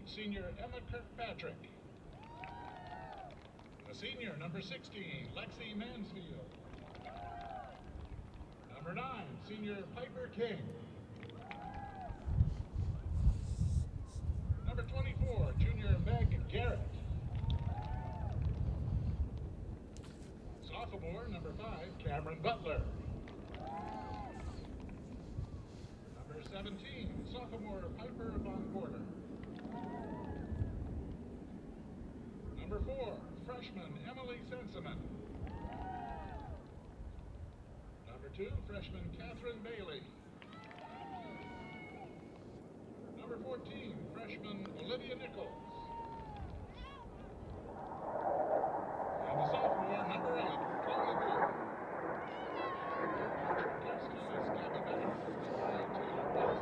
senior Emma Kirkpatrick. A senior, number 16, Lexi Mansfield. Number 9, senior Piper King. Number 24, junior Meg Garrett. Sophomore, number 5, Cameron Butler. Number 17, sophomore Piper Von Porter. Number 4, freshman Emily Senseman. Number 2, freshman Catherine Bailey. Number 14, freshman Olivia Nichols. And the sophomore, number 8, Chloe Booth. Next is Gabby Bennett, Taylor Ross.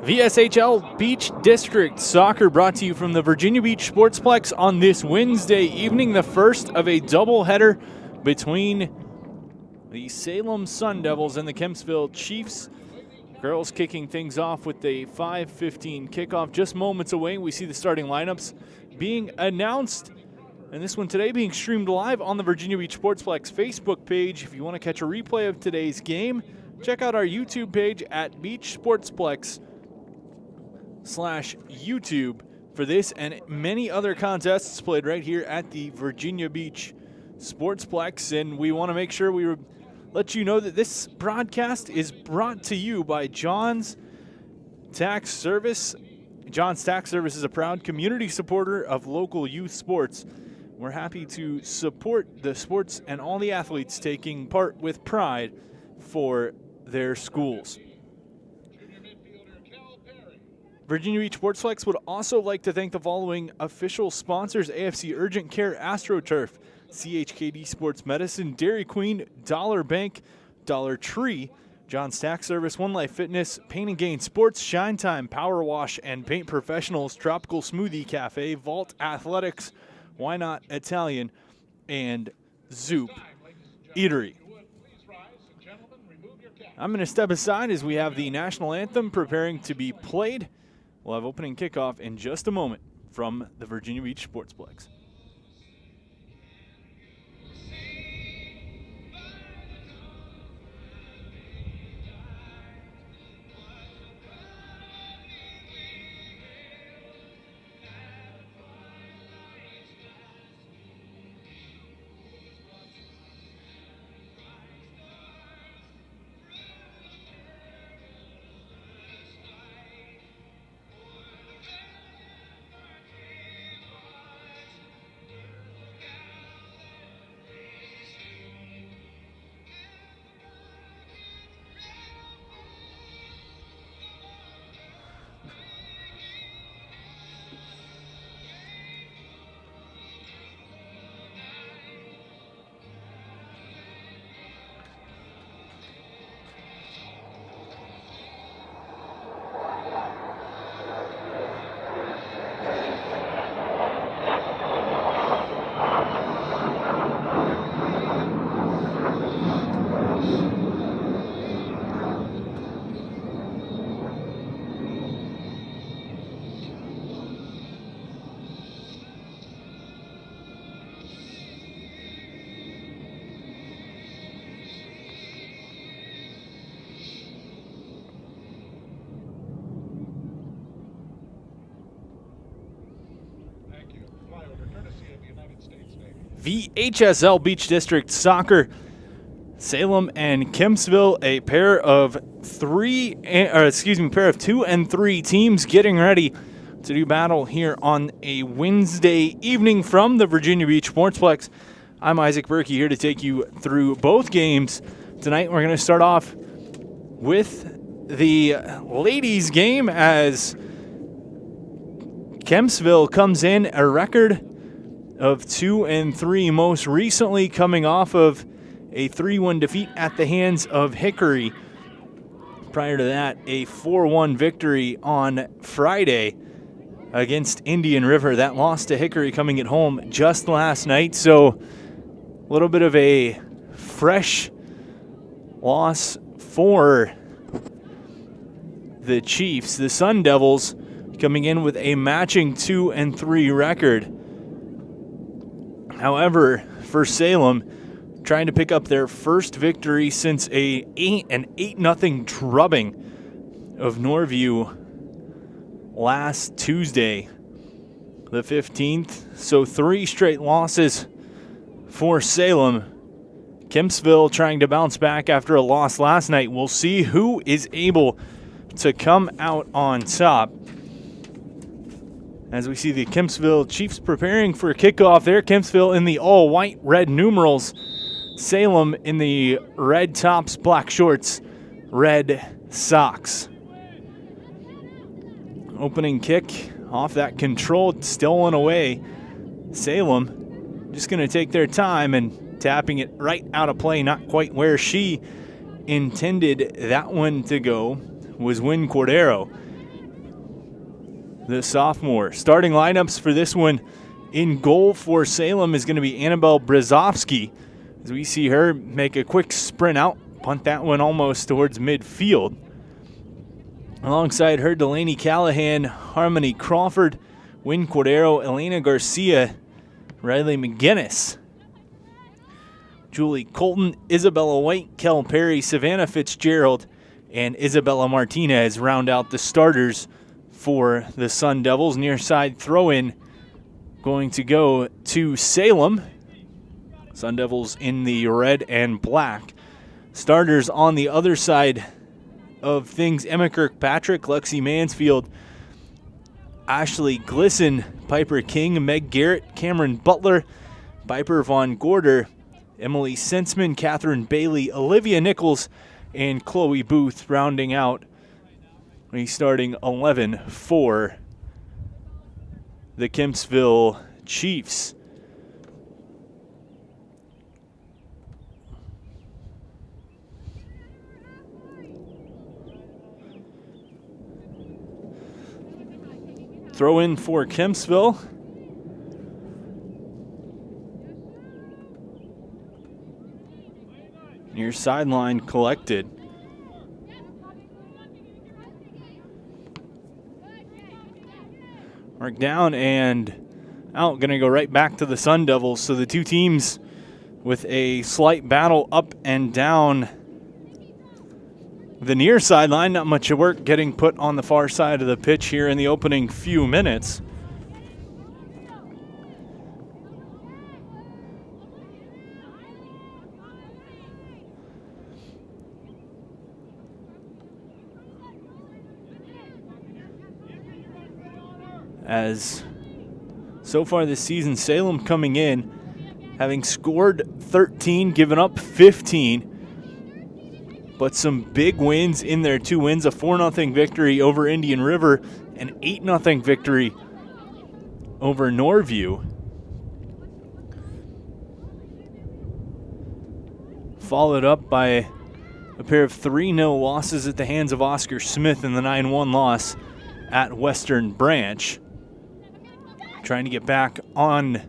VSHL Beach District Soccer brought to you from the Virginia Beach Sportsplex on this Wednesday evening, the first of a doubleheader between the Salem Sundevils and the Kempsville Chiefs. Girls kicking things off with a 5:15 kickoff. Just moments away, we see the starting lineups being announced. And this one today being streamed live on the Virginia Beach Sportsplex Facebook page. If you want to catch a replay of today's game, check out our YouTube page at Beach Sportsplex/YouTube for this and many other contests played right here at the Virginia Beach Sportsplex. And we want to make sure we let you know that this broadcast is brought to you by John's Tax Service. John's Tax Service is a proud community supporter of local youth sports. We're happy to support the sports and all the athletes taking part with pride for their schools. Virginia Beach Sportsplex would also like to thank the following official sponsors: AFC Urgent Care, AstroTurf, CHKD Sports Medicine, Dairy Queen, Dollar Bank, Dollar Tree, John's Tax Service, One Life Fitness, Paint and Gain Sports, Shine Time, Power Wash and Paint Professionals, Tropical Smoothie Cafe, Vault Athletics, Why Not Italian, and Zoop Eatery. I'm going to step aside as we have the national anthem preparing to be played. We'll have opening kickoff in just a moment from the Virginia Beach Sportsplex. VHSL Beach District Soccer, Salem and Kempsville, a pair of 2 and 3 teams getting ready to do battle here on a Wednesday evening from the Virginia Beach Sportsplex. I'm Isaac Berkey here to take you through both games. Tonight we're going to start off with the ladies game as Kempsville comes in a record of 2 and 3, most recently coming off of a 3-1 defeat at the hands of Hickory. Prior to that, a 4-1 victory on Friday against Indian River. That loss to Hickory coming at home just last night, so a little bit of a fresh loss for the Chiefs. The Sundevils coming in with a matching 2-3 record. However, for Salem, trying to pick up their first victory since an 8-0 drubbing of Norview last Tuesday, the 15th. So 3 straight losses for Salem. Kempsville trying to bounce back after a loss last night. We'll see who is able to come out on top. As we see the Kempsville Chiefs preparing for a kickoff there. Kempsville in the all-white red numerals. Salem in the red tops, black shorts, red socks. Opening kick off that controlled, stolen away. Salem just going to take their time and tapping it right out of play, not quite where she intended that one to go, was Wynn Cordero, the sophomore. Starting lineups for this one: in goal for Salem is going to be Annabelle Brzezowski, as we see her make a quick sprint out, punt that one almost towards midfield. Alongside her, Delaney Callahan, Harmony Crawford, Wynn Cordero, Elena Garcia, Riley McGinnis, Julie Colton, Isabella White, Kel Perry, Savannah Fitzgerald, and Isabella Martinez round out the starters for the Sundevils. Near side throw-in going to go to Salem. Sundevils in the red and black. Starters on the other side of things: Emma Kirkpatrick, Lexi Mansfield, Ashley Glisson, Piper King, Meg Garrett, Cameron Butler, Piper Von Gorder, Emily Sensman, Catherine Bailey, Olivia Nichols, and Chloe Booth rounding out the starting 11 for the Kempsville Chiefs. Throw in for Kempsville. Near sideline collected. Mark down and out. Going to go right back to the Sundevils. So the two teams with a slight battle up and down the near sideline. Not much of work getting put on the far side of the pitch here in the opening few minutes. As so far this season, Salem coming in, having scored 13, given up 15. But some big wins in there. 2 wins, a 4-0 victory over Indian River, an 8-0 victory over Norview. Followed up by a pair of 3-0 losses at the hands of Oscar Smith in the 9-1 loss at Western Branch. Trying to get back on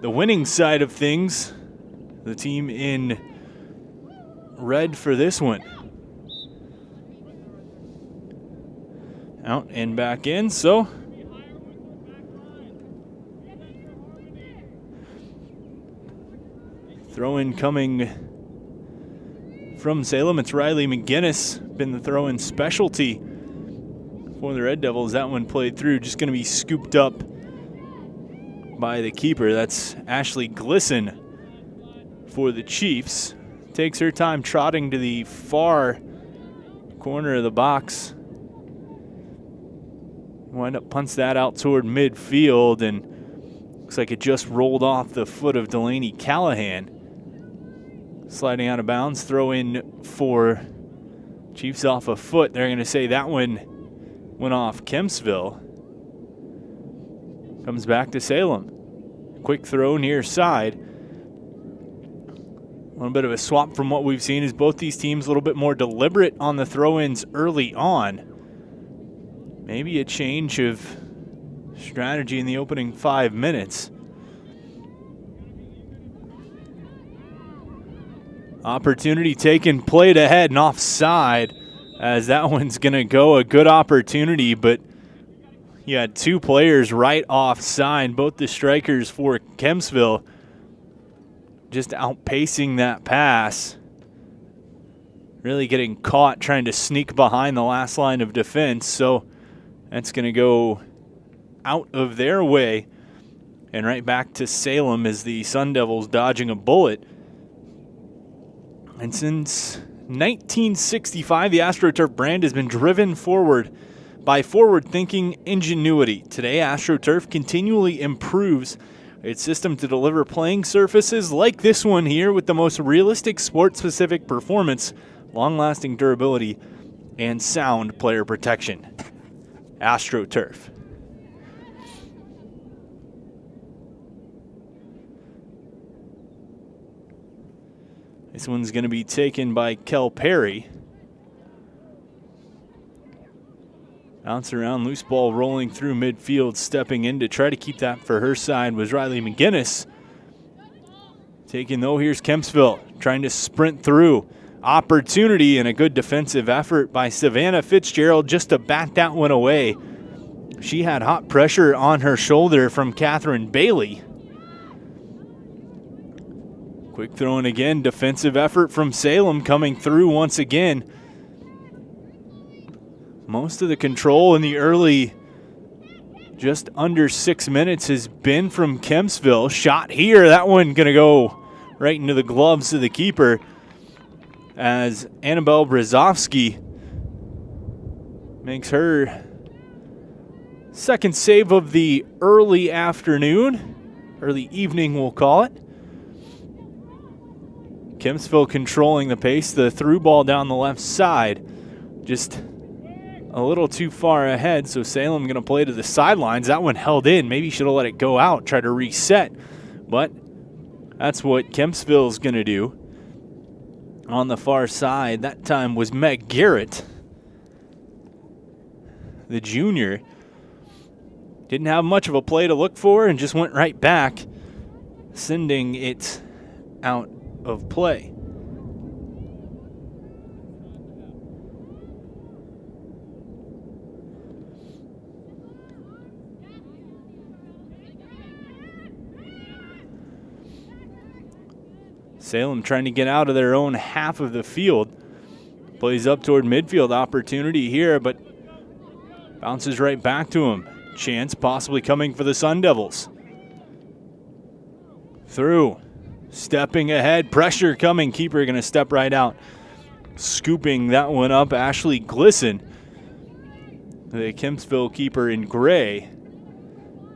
the winning side of things. The team in red for this one. Out and back in, so throw-in coming from Salem. It's Riley McGinnis, been the throw-in specialty for the Red Devils. That one played through, just going to be scooped up by the keeper. That's Ashley Glisson for the Chiefs. Takes her time trotting to the far corner of the box. Wind up punts that out toward midfield, and looks like it just rolled off the foot of Delaney Callahan. Sliding out of bounds, throw in for Chiefs off a foot. They're going to say that one went off Kempsville. Comes back to Salem. Quick throw near side. A little bit of a swap from what we've seen is both these teams a little bit more deliberate on the throw-ins early on. Maybe a change of strategy in the opening 5 minutes. Opportunity taken, played ahead and offside as that one's going to go. A good opportunity, but you had two players right offside, both the strikers for Kempsville, just outpacing that pass. Really getting caught trying to sneak behind the last line of defense. So that's going to go out of their way and right back to Salem as the Sundevils dodging a bullet. And since 1965, the AstroTurf brand has been driven forward by forward-thinking ingenuity. Today, AstroTurf continually improves its system to deliver playing surfaces like this one here with the most realistic sport-specific performance, long-lasting durability, and sound player protection. AstroTurf. This one's going to be taken by Kel Perry. Bounce around, loose ball rolling through midfield, stepping in to try to keep that for her side was Riley McGinnis. Taking though, here's Kempsville, trying to sprint through. Opportunity and a good defensive effort by Savannah Fitzgerald just to bat that one away. She had hot pressure on her shoulder from Catherine Bailey. Quick throw in again, defensive effort from Salem coming through once again. Most of the control in the early just under 6 minutes has been from Kempsville. Shot here, that one gonna go right into the gloves of the keeper as Annabelle Brzezowski makes her second save of the early evening we'll call it. Kempsville controlling the pace, the through ball down the left side, just a little too far ahead, so Salem going to play to the sidelines. That one held in. Maybe should have let it go out, try to reset, but that's what Kempsville's going to do. On the far side, that time was Meg Garrett, the junior. Didn't have much of a play to look for and just went right back, sending it out of play. Salem trying to get out of their own half of the field. Plays up toward midfield, opportunity here, but bounces right back to him. Chance possibly coming for the Sundevils. Through. Stepping ahead, pressure coming. Keeper going to step right out. Scooping that one up, Ashley Glisson, the Kempsville keeper in gray,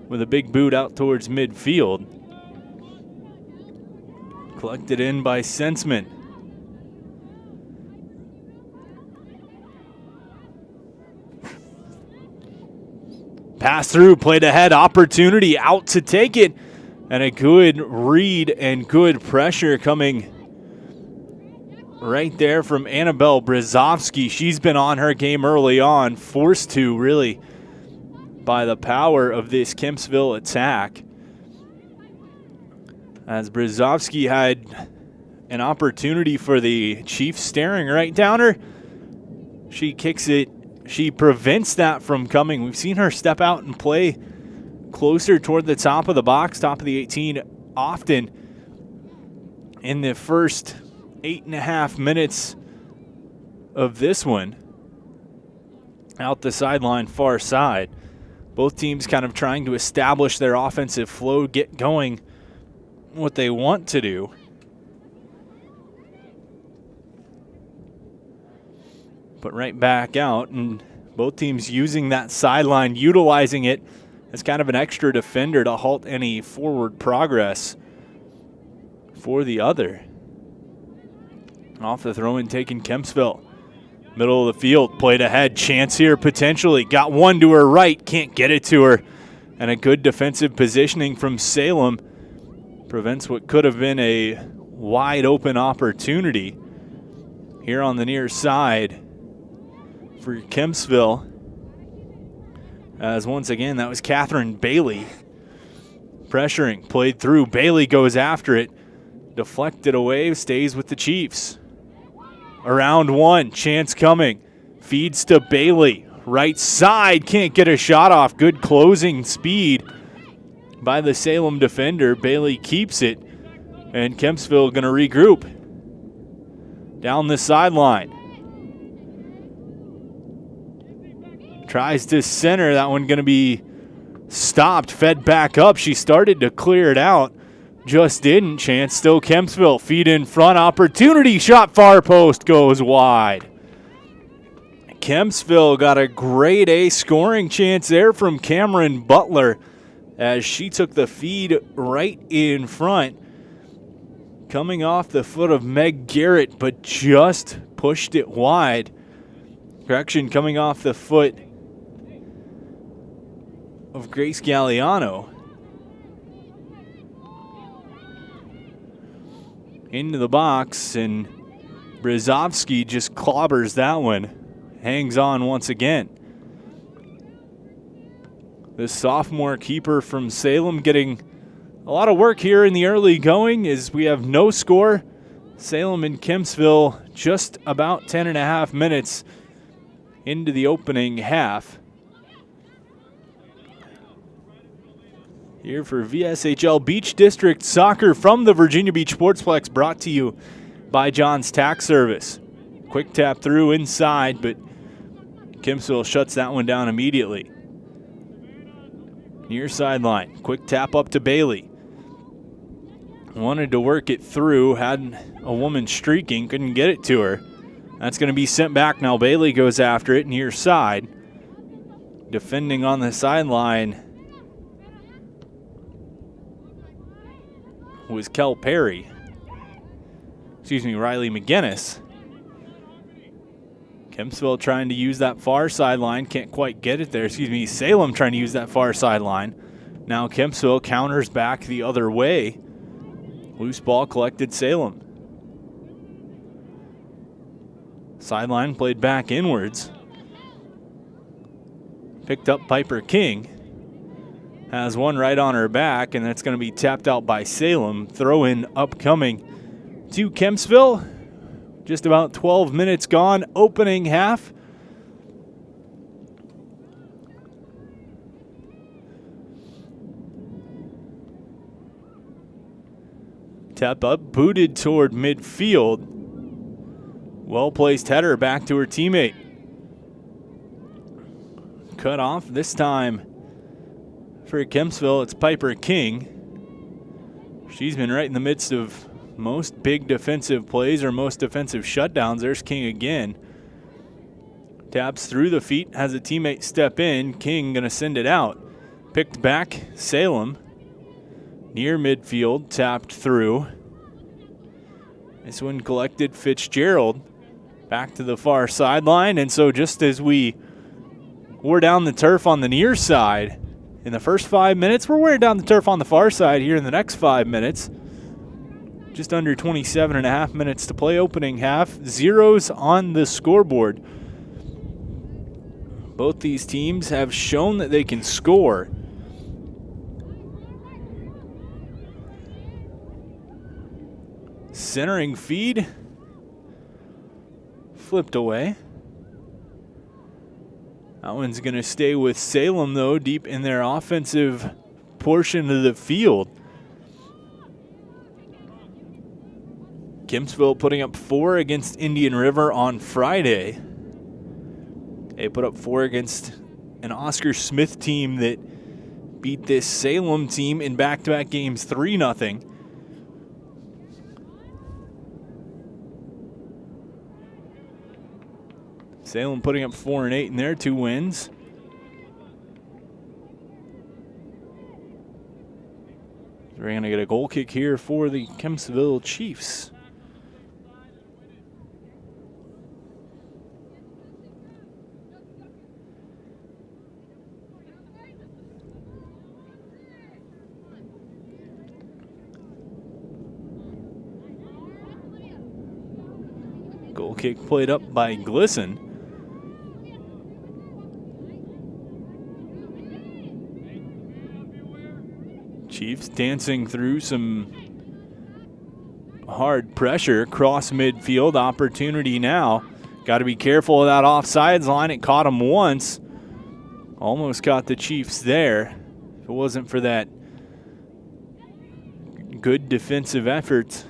with a big boot out towards midfield. Collected in by Sensman. Pass through, played ahead, opportunity out to take it. And a good read and good pressure coming right there from Annabelle Brzezowski. She's been on her game early on, forced to really by the power of this Kempsville attack. As Brzezowski had an opportunity for the Chiefs staring right down her. She kicks it. She prevents that from coming. We've seen her step out and play closer toward the top of the box, top of the 18, often in the first 8.5 minutes of this one. Out the sideline, far side. Both teams kind of trying to establish their offensive flow, get going what they want to do. But right back out, and both teams using that sideline, utilizing it as kind of an extra defender to halt any forward progress for the other. Off the throw-in taken Kempsville. Middle of the field, played ahead, chance here potentially. Got one to her right, can't get it to her. And a good defensive positioning from Salem prevents what could have been a wide open opportunity. Here on the near side for Kempsville. As once again, that was Catherine Bailey. Pressuring, played through. Bailey goes after it. Deflected away, stays with the Chiefs. Around one, chance coming. Feeds to Bailey. Right side, can't get a shot off. Good closing speed by the Salem defender. Bailey keeps it, and Kempsville going to regroup. Down the sideline. Tries to center. That one going to be stopped. Fed back up. She started to clear it out. Just didn't. Chance still Kempsville. Feed in front. Opportunity. Shot far post. Goes wide. Kempsville got a grade A scoring chance there from Cameron Butler as she took the feed right in front. Coming off the foot of Meg Garrett, but just pushed it wide. Correction, coming off the foot of Grace Galliano. Into the box, and Brzezowski just clobbers that one. Hangs on once again. The sophomore keeper from Salem getting a lot of work here in the early going as we have no score. Salem and Kempsville just about 10.5 minutes into the opening half. Here for VSHL Beach District Soccer from the Virginia Beach Sportsplex, brought to you by John's Tax Service. Quick tap through inside, but Kempsville shuts that one down immediately. Near sideline, quick tap up to Bailey. Wanted to work it through, had a woman streaking, couldn't get it to her. That's going to be sent back now. Bailey goes after it near side. Defending on the sideline was Kel Perry. Riley McGinnis. Kempsville trying to use that far sideline, can't quite get it there. Salem trying to use that far sideline. Now Kempsville counters back the other way. Loose ball collected Salem. Sideline played back inwards. Picked up Piper King. Has one right on her back, and that's going to be tapped out by Salem. Throw in upcoming to Kempsville. Just about 12 minutes gone, opening half. Tap up, booted toward midfield. Well-placed header back to her teammate. Cut off this time for Kempsville. It's Piper King. She's been right in the midst of most big defensive plays or most defensive shutdowns. There's King again. Taps through the feet, has a teammate step in. King gonna send it out. Picked back, Salem. Near midfield, tapped through. This one collected Fitzgerald. Back to the far sideline, and so just as we wore down the turf on the near side in the first 5 minutes, we're wearing down the turf on the far side here in the next 5 minutes. Just under 27.5 minutes to play opening half. Zeros on the scoreboard. Both these teams have shown that they can score. Centering feed. Flipped away. That one's going to stay with Salem, though, deep in their offensive portion of the field. Kempsville putting up 4 against Indian River on Friday. They put up 4 against an Oscar Smith team that beat this Salem team in back-to-back games 3-0. Salem putting up 4 and 8 in their 2 wins. We're going to get a goal kick here for the Kempsville Chiefs. Goal kick played up by Glisson. Chiefs dancing through some hard pressure, cross midfield, opportunity now. Got to be careful of that offsides line. It caught him once. Almost caught the Chiefs there. If it wasn't for that good defensive effort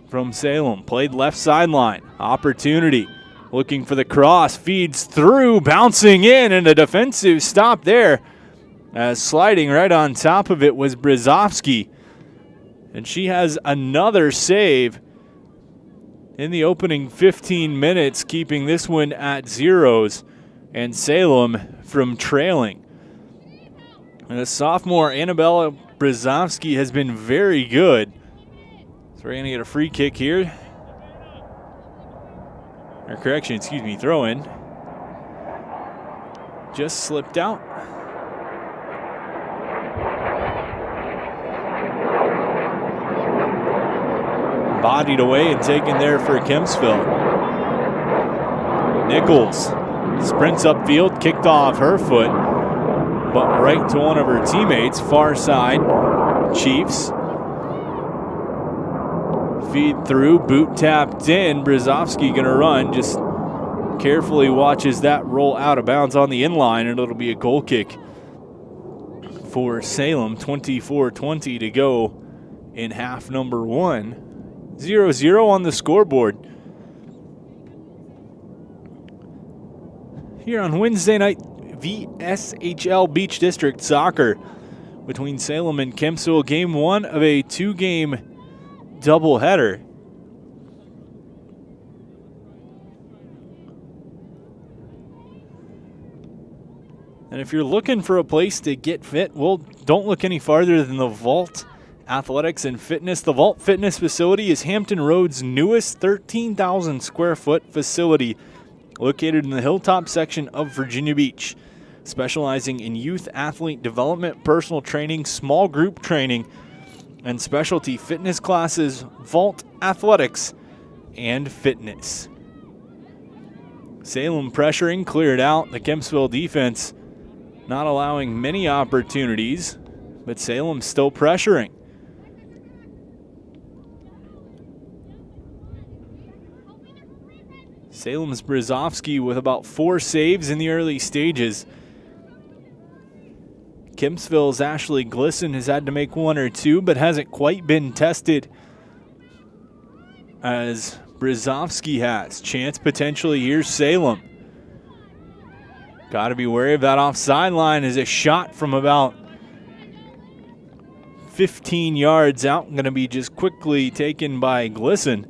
from Salem. Played left sideline. Opportunity. Looking for the cross. Feeds through. Bouncing in, and a defensive stop there. As sliding right on top of it was Brzezowski. And she has another save in the opening 15 minutes, keeping this one at zeros and Salem from trailing. And the sophomore Annabella Brzezowski has been very good. So we're going to get a free kick here. Or correction, excuse me, throw in. Just slipped out. Bodied away and taken there for Kempsville. Nichols sprints upfield, kicked off her foot, but right to one of her teammates, far side, Chiefs. Feed through, boot tapped in. Brzezowski gonna run, just carefully watches that roll out of bounds on the inline, and it'll be a goal kick for Salem. 24-20 to go in half number one. 0-0 on the scoreboard. Here on Wednesday night, VSHL Beach District Soccer between Salem and Kempsville. Game one of a two-game doubleheader. And if you're looking for a place to get fit, well, don't look any farther than the Vault Athletics and Fitness. The Vault Fitness facility is Hampton Road's newest 13,000 square foot facility located in the hilltop section of Virginia Beach, specializing in youth athlete development, personal training, small group training, and specialty fitness classes. Vault Athletics and Fitness. Salem pressuring, cleared out. The Kempsville defense not allowing many opportunities, but Salem still pressuring. Salem's Brzezowski with about 4 saves in the early stages. Kempsville's Ashley Glisson has had to make 1 or 2, but hasn't quite been tested as Brzezowski has. Chance potentially. Here's Salem. Got to be wary of that offside line as a shot from about 15 yards out. Going to be just quickly taken by Glisson.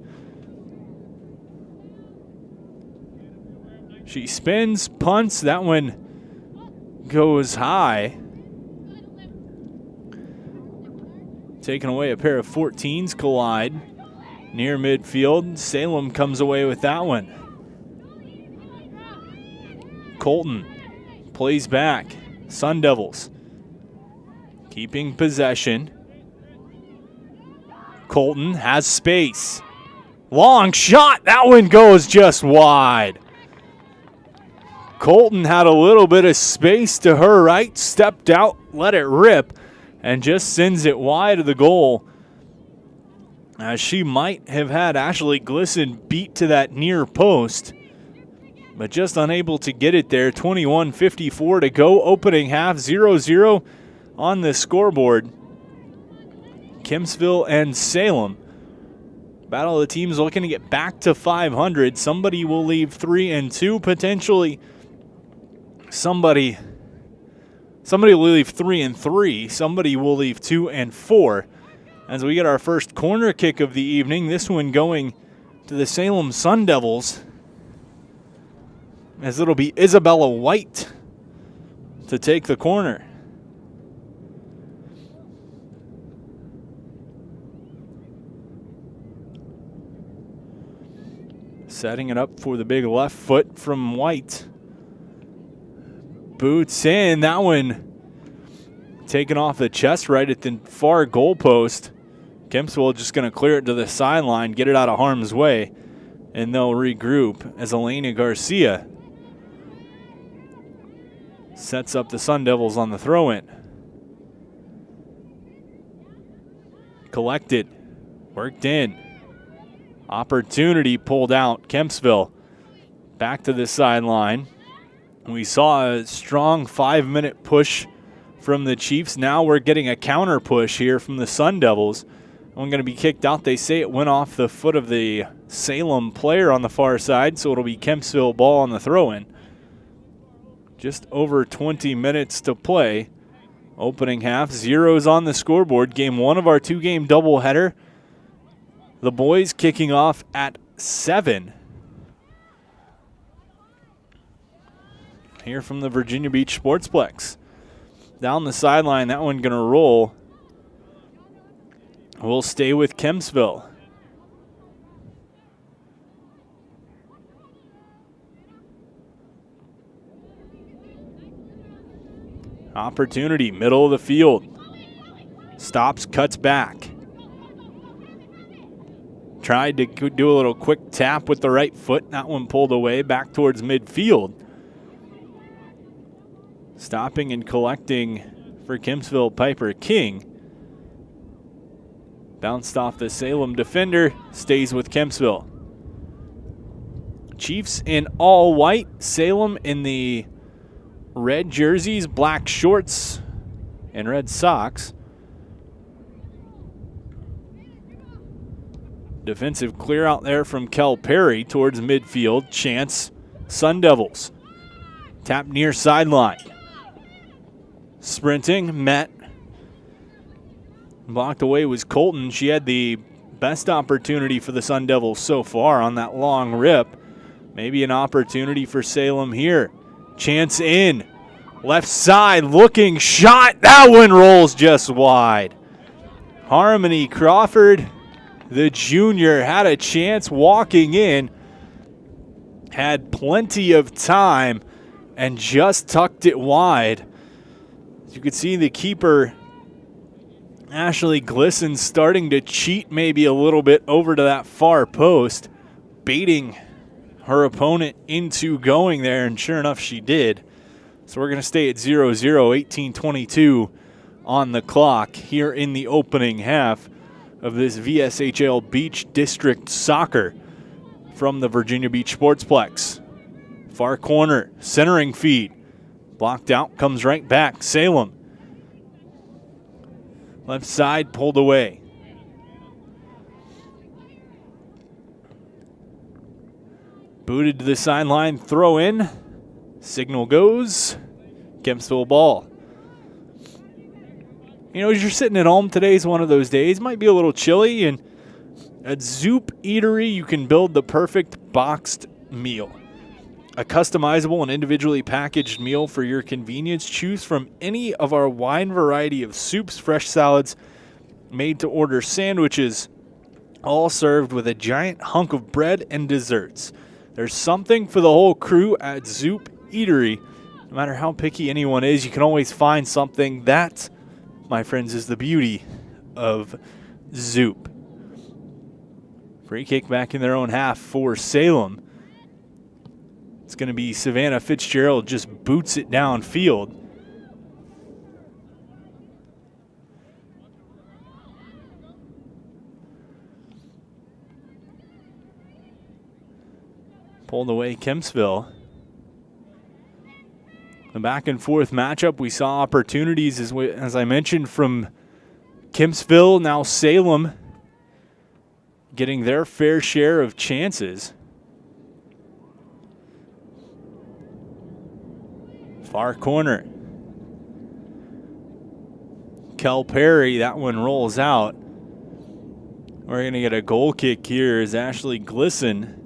She spins, punts. That one goes high. Taking away, a pair of 14s collide near midfield. Salem comes away with that one. Colton plays back. Sundevils keeping possession. Colton has space. Long shot. That one goes just wide. Colton had a little bit of space to her right, stepped out, let it rip, and just sends it wide of the goal. As she might have had Ashley Glisson beat to that near post, but just unable to get it there. 21:54 to go, opening half, 0-0 on the scoreboard. Kempsville and Salem. Battle of the teams looking to get back to 500. Somebody will leave 3-2, potentially. Somebody will leave 3-3. Somebody will leave 2-4. As we get our first corner kick of the evening, this one going to the Salem Sundevils, as it'll be Isabella White to take the corner. Setting it up for the big left foot from White. Boots in. That one taken off the chest right at the far goal post. Kempsville just going to clear it to the sideline, get it out of harm's way, and they'll regroup as Elena Garcia sets up the Sundevils on the throw-in. Collected, worked in. Opportunity pulled out. Kempsville back to the sideline. We saw a strong 5-minute push from the Chiefs. Now we're getting a counter push here from the Sundevils. I'm going to be kicked out. They say it went off the foot of the Salem player on the far side, so it'll be Kempsville ball on the throw-in. Just over 20 minutes to play. Opening half, zeros on the scoreboard. Game 1 of our 2-game doubleheader. The boys kicking off at 7. Here from the Virginia Beach Sportsplex. Down the sideline, that one going to roll. We'll stay with Kempsville. Opportunity, middle of the field. Stops, cuts back. Tried to do a little quick tap with the right foot. That one pulled away back towards midfield. Stopping and collecting for Kempsville, Piper King. Bounced off the Salem defender, stays with Kempsville. Chiefs in all white, Salem in the red jerseys, black shorts, and red socks. Defensive clear out there from Kel Perry towards midfield. Chance, Sundevils. Tap near sideline. Sprinting, met. Blocked away was Colton. She had the best opportunity for the Sundevils so far on that long rip. Maybe an opportunity for Salem here. Chance in. Left side, looking shot. That one rolls just wide. Harmony Crawford, the junior, had a chance walking in. Had plenty of time and just tucked it wide. As you could see, the keeper, Ashley Glisson, starting to cheat maybe a little bit over to that far post, baiting her opponent into going there, and sure enough, she did. So we're going to stay at 0-0, 18:22 on the clock here in the opening half of this VSHL Beach District Soccer from the Virginia Beach Sportsplex. Far corner, centering feed. Blocked out, comes right back. Salem. Left side pulled away. Booted to the sideline, throw in. Signal goes. Kempsville ball. You know, as you're sitting at home, today's one of those days. Might be a little chilly, and at Zoop Eatery, you can build the perfect boxed meal. A customizable and individually packaged meal for your convenience. Choose from any of our wide variety of soups, fresh salads, made-to-order sandwiches, all served with a giant hunk of bread and desserts. There's something for the whole crew at Zoop Eatery. No matter how picky anyone is, you can always find something. That, my friends, is the beauty of Zoop. Free kick back in their own half for Salem. It's going to be Savannah Fitzgerald, just boots it downfield. Pulled away Kempsville. The back and forth matchup, we saw opportunities, as I mentioned, from Kempsville, now Salem getting their fair share of chances. Far corner. Kel Perry, that one rolls out. We're going to get a goal kick here as Ashley Glisson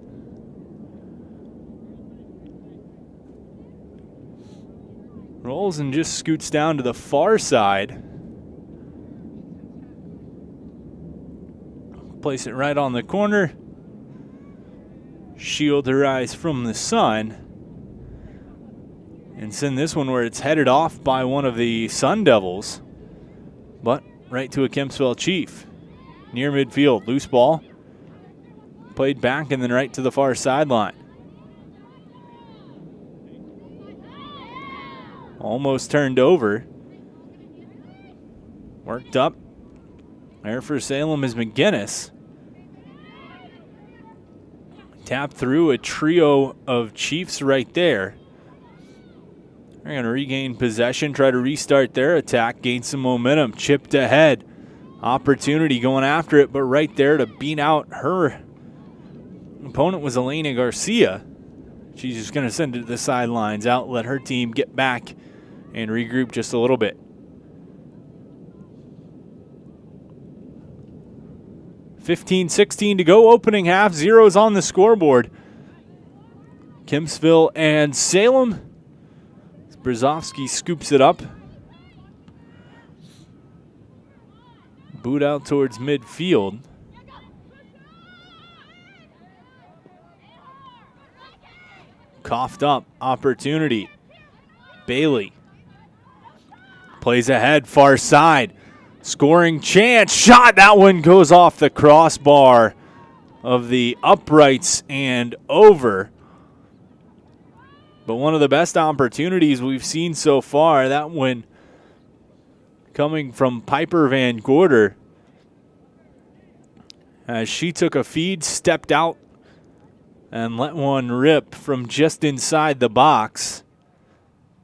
rolls and just scoots down to the far side. Place it right on the corner. Shield her eyes from the sun. And send this one where it's headed off by one of the Sundevils. But right to a Kempsville Chief. Near midfield, loose ball. Played back and then right to the far sideline. Almost turned over. Worked up. There for Salem is McGinnis. Tap through a trio of Chiefs right there. They're going to regain possession, try to restart their attack, gain some momentum, chipped ahead. Opportunity going after it, but right there to beat out her opponent was Elena Garcia. She's just going to send it to the sidelines, out, let her team get back and regroup just a little bit. 15-16 to go, opening half, zeros on the scoreboard. Kempsville and Salem. Brzezowski scoops it up. Boot out towards midfield. Coughed up, opportunity. Bailey plays ahead, far side. Scoring chance, shot, that one goes off the crossbar of the uprights and over. But one of the best opportunities we've seen so far, that one coming from Piper Van Gorder. As she took a feed, stepped out, and let one rip from just inside the box.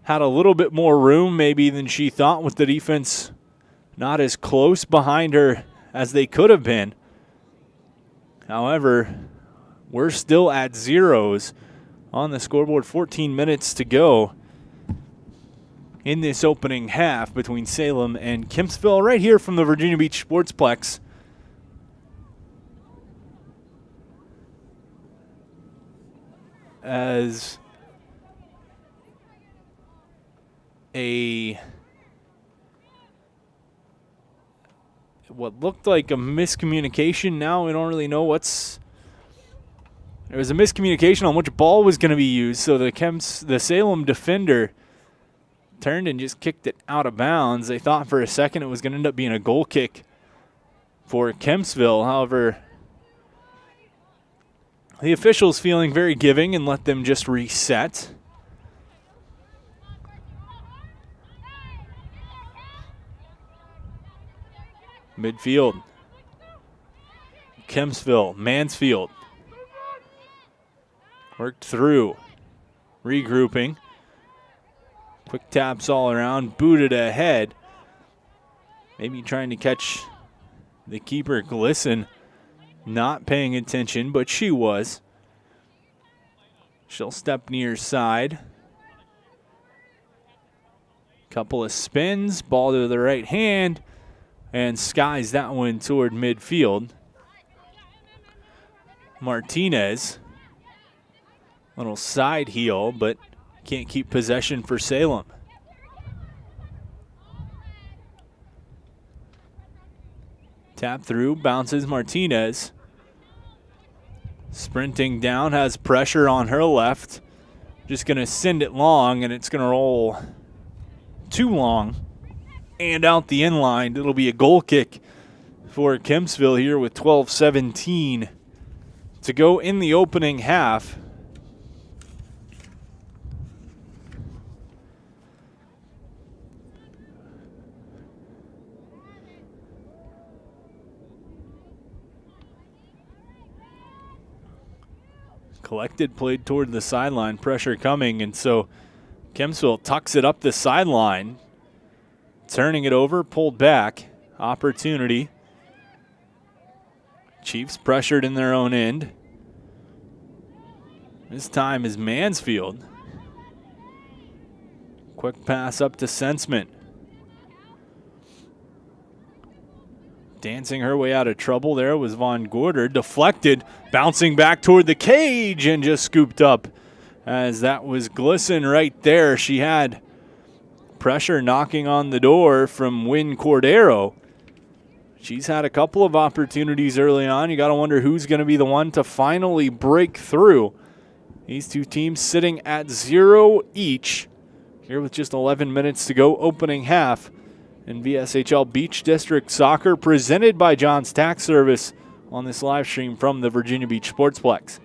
Had a little bit more room maybe than she thought with the defense not as close behind her as they could have been. However, we're still at zeros on the scoreboard, 14 minutes to go in this opening half between Salem and Kempsville, right here from the Virginia Beach Sportsplex. As what looked like a miscommunication, now we don't really know what's. There was a miscommunication on which ball was going to be used, so the Salem defender turned and just kicked it out of bounds. They thought for a second it was going to end up being a goal kick for Kempsville. However, the officials feeling very giving and let them just reset. Midfield. Kempsville, Mansfield. Worked through. Regrouping. Quick taps all around. Booted ahead. Maybe trying to catch the keeper, Glisson. Not paying attention, but she was. She'll step near side. Couple of spins. Ball to the right hand. And skies that one toward midfield. Martinez. Little side heel, but can't keep possession for Salem. Tap through, bounces Martinez. Sprinting down, has pressure on her left. Just going to send it long, and it's going to roll too long and out the end line. It'll be a goal kick for Kempsville here with 12-17 to go in the opening half. Collected, played toward the sideline, pressure coming, and so Kempsville tucks it up the sideline. Turning it over, pulled back. Opportunity. Chiefs pressured in their own end. This time is Mansfield. Quick pass up to Sensman. Dancing her way out of trouble there was Von Gorder. Deflected, bouncing back toward the cage and just scooped up as that was Glisson right there. She had pressure knocking on the door from Wynn Cordero. She's had a couple of opportunities early on. You got to wonder who's going to be the one to finally break through. These two teams sitting at 0 each here with just 11 minutes to go, opening half in VSHL Beach District Soccer, presented by John's Tax Service on this live stream from the Virginia Beach Sportsplex.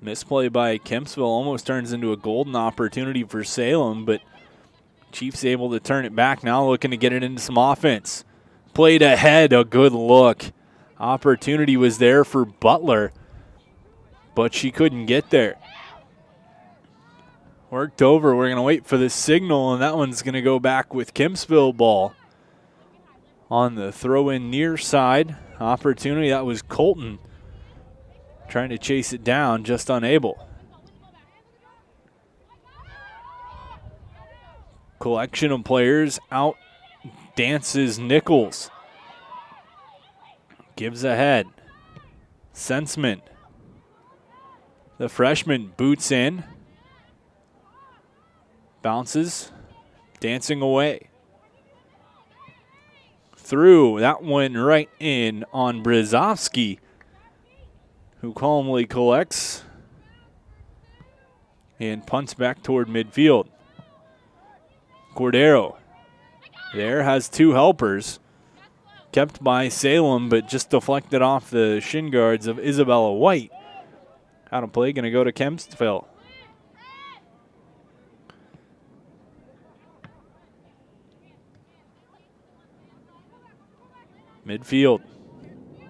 Misplay by Kempsville almost turns into a golden opportunity for Salem, but Chiefs able to turn it back now, looking to get it into some offense. Played ahead, a good look. Opportunity was there for Butler, but she couldn't get there. Worked over. We're going to wait for the signal, and that one's going to go back with Kempsville ball. On the throw-in near side, opportunity, that was Colton trying to chase it down, just unable. Collection of players out dances Nichols. Gives ahead. Sensman. The freshman boots in. Bounces. Dancing away. Through. That one right in on Brzezowski, who calmly collects and punts back toward midfield. Cordero there has two helpers. Kept by Salem, but just deflected off the shin guards of Isabella White. Out of play, going to go to Kempsville. Midfield,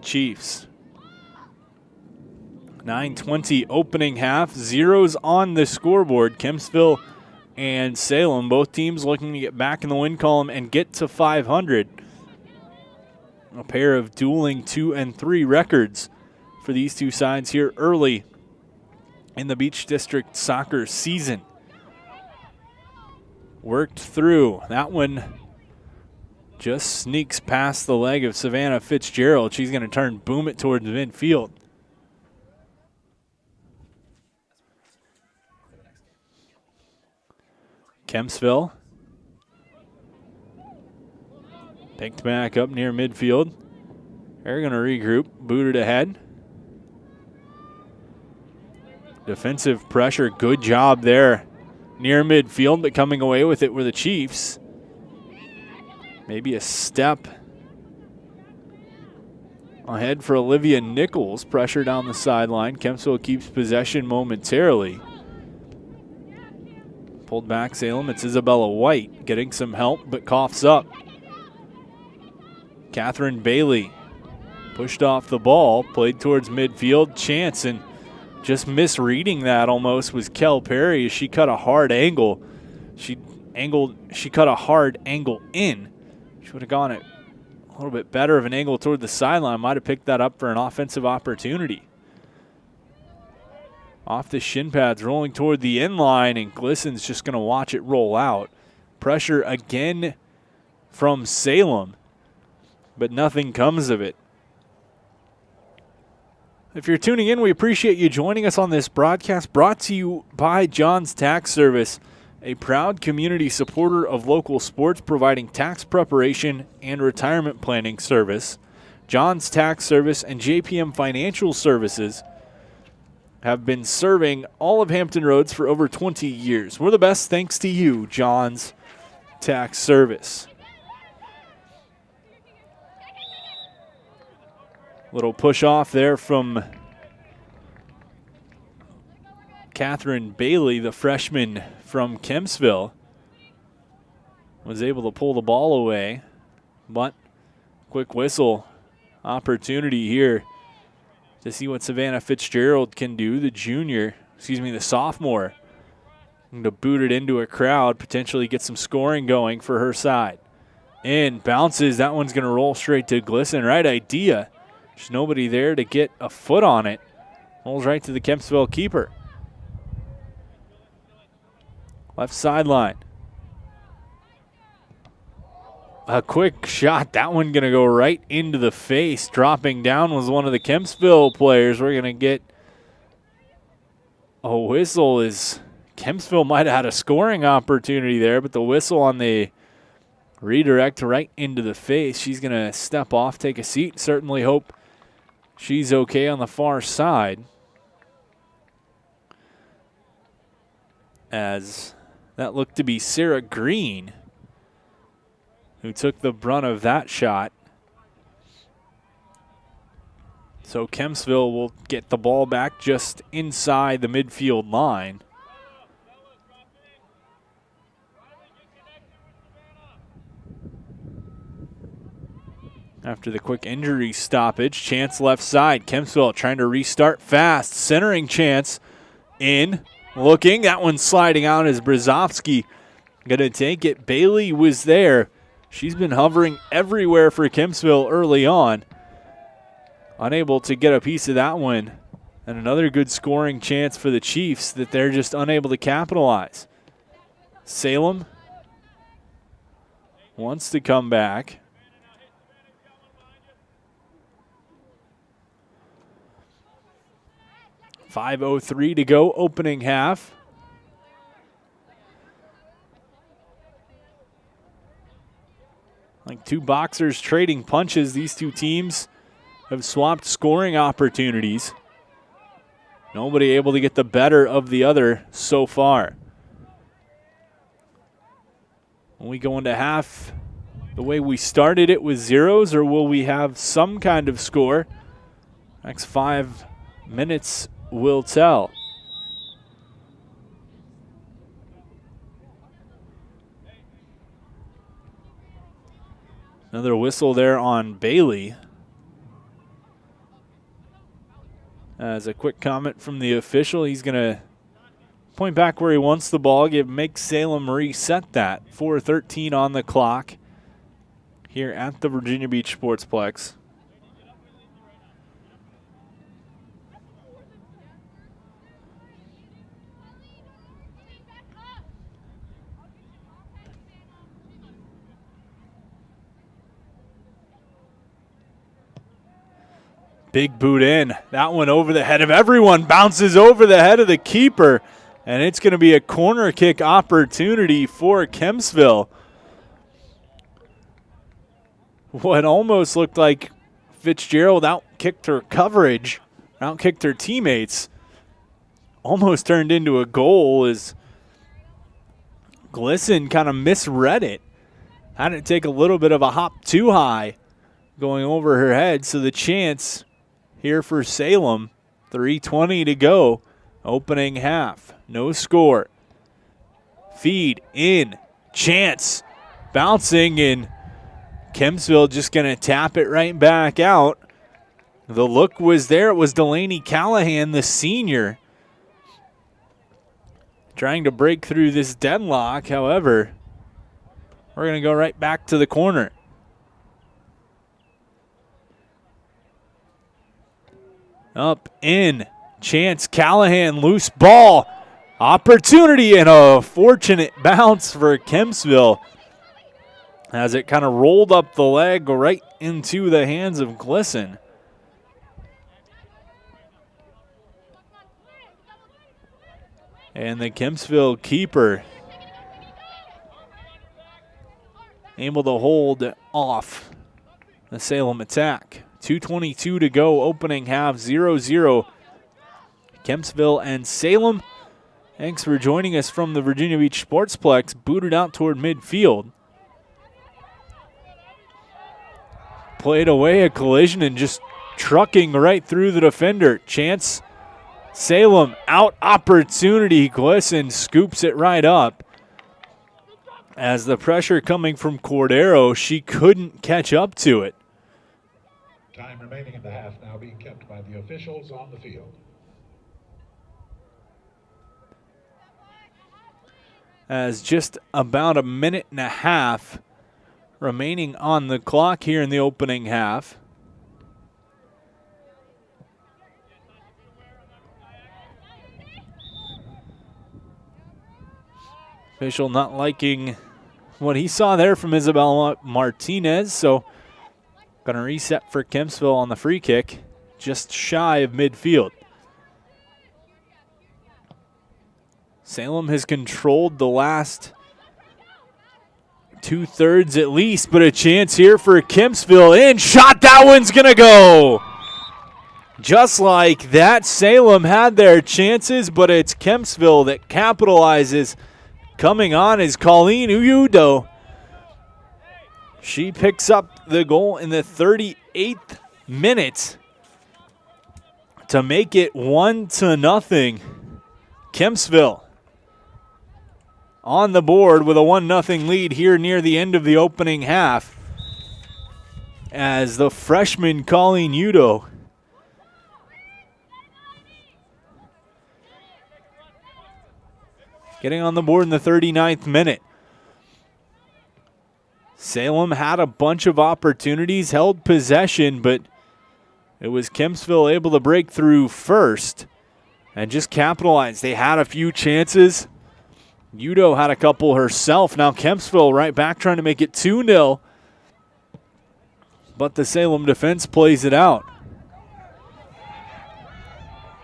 Chiefs. 9:20 opening half, zeros on the scoreboard. Kempsville and Salem, both teams looking to get back in the win column and get to 500. A pair of dueling 2 and 3 records for these two sides here early in the Beach District soccer season. Worked through. That one just sneaks past the leg of Savannah Fitzgerald. She's going to turn, boom it towards midfield. Kempsville picked back up near midfield. They're going to regroup, booted ahead. Defensive pressure, good job there near midfield, but coming away with it were the Chiefs. Maybe a step ahead for Olivia Nichols. Pressure down the sideline. Kempsville keeps possession momentarily. Pulled back Salem. It's Isabella White getting some help, but coughs up. Catherine Bailey pushed off the ball, played towards midfield. Chance, and just misreading that almost was Kel Perry as she cut a hard angle. She cut a hard angle in. She would have gone a little bit better of an angle toward the sideline. Might have picked that up for an offensive opportunity. Off the shin pads, rolling toward the end line, and Glisson's just going to watch it roll out. Pressure again from Salem, but nothing comes of it. If you're tuning in, we appreciate you joining us on this broadcast brought to you by John's Tax Service, a proud community supporter of local sports, providing tax preparation and retirement planning service. John's Tax Service and JPM Financial Services have been serving all of Hampton Roads for over 20 years. We're the best thanks to you, John's Tax Service. Little push off there from Catherine Bailey, the freshman from Kempsville. Was able to pull the ball away, but quick whistle opportunity here to see what Savannah Fitzgerald can do, the sophomore. And to boot it into a crowd, potentially get some scoring going for her side. In, bounces, that one's going to roll straight to Glisson. Right idea. There's nobody there to get a foot on it. Rolls right to the Kempsville keeper. Left sideline. A quick shot. That one going to go right into the face. Dropping down was one of the Kempsville players. We're going to get a whistle as Kempsville might have had a scoring opportunity there, but the whistle on the redirect right into the face. She's going to step off, take a seat. Certainly hope she's okay on the far side, as that looked to be Sarah Green who took the brunt of that shot. So Kempsville will get the ball back just inside the midfield line. After the quick injury stoppage, chance left side. Kempsville trying to restart fast. Centering chance in. Looking. That one sliding out as Brzezowski going to take it. Bailey was there. She's been hovering everywhere for Kempsville early on. Unable to get a piece of that one. And another good scoring chance for the Chiefs that they're just unable to capitalize. Salem wants to come back. .5:03 to go, opening half. Like two boxers trading punches, these two teams have swapped scoring opportunities. Nobody able to get the better of the other so far. When we go into half, the way we started it with zeros, or will we have some kind of score? Next 5 minutes will tell. Another whistle there on Bailey. As a quick comment from the official, he's going to point back where he wants the ball, make Salem reset that. 4:13 on the clock here at the Virginia Beach Sportsplex. Big boot in. That one over the head of everyone. Bounces over the head of the keeper. And it's going to be a corner kick opportunity for Kempsville. What almost looked like Fitzgerald outkicked her coverage, outkicked her teammates, almost turned into a goal as Glisson kind of misread it. Had to take a little bit of a hop too high going over her head. So the chance here for Salem, 3:20 to go, opening half. No score. Feed in. Chance. Bouncing, and Kempsville just going to tap it right back out. The look was there. It was Delaney Callahan, the senior, trying to break through this deadlock. However, we're going to go right back to the corner. Up, in. Chance Callahan, loose ball. Opportunity and a fortunate bounce for Kempsville as it kind of rolled up the leg right into the hands of Glisson. And the Kempsville keeper able to hold off the Salem attack. 2:22 to go, opening half, 0-0. Kempsville and Salem. Thanks for joining us from the Virginia Beach Sportsplex, booted out toward midfield. Played away a collision and just trucking right through the defender. Chance, Salem out, opportunity. Glisson scoops it right up. As the pressure coming from Cordero, she couldn't catch up to it. Time remaining in the half now being kept by the officials on the field. As just about a minute and a half remaining on the clock here in the opening half. Official not liking what he saw there from Isabella Martinez, so going to reset for Kempsville on the free kick, just shy of midfield. Salem has controlled the last 2/3 at least, but a chance here for Kempsville. In, shot, that one's going to go. Just like that, Salem had their chances, but it's Kempsville that capitalizes. Coming on is Colleen Uyudo. She picks up the goal in the 38th minute. to make it 1-0. Kempsville on the board with a 1-0 lead here near the end of the opening half, as the freshman Colleen Udo getting on the board in the 39th minute. Salem had a bunch of opportunities, held possession, but it was Kempsville able to break through first and just capitalize. They had a few chances. Udo had a couple herself. Now Kempsville right back trying to make it 2-0. But the Salem defense plays it out.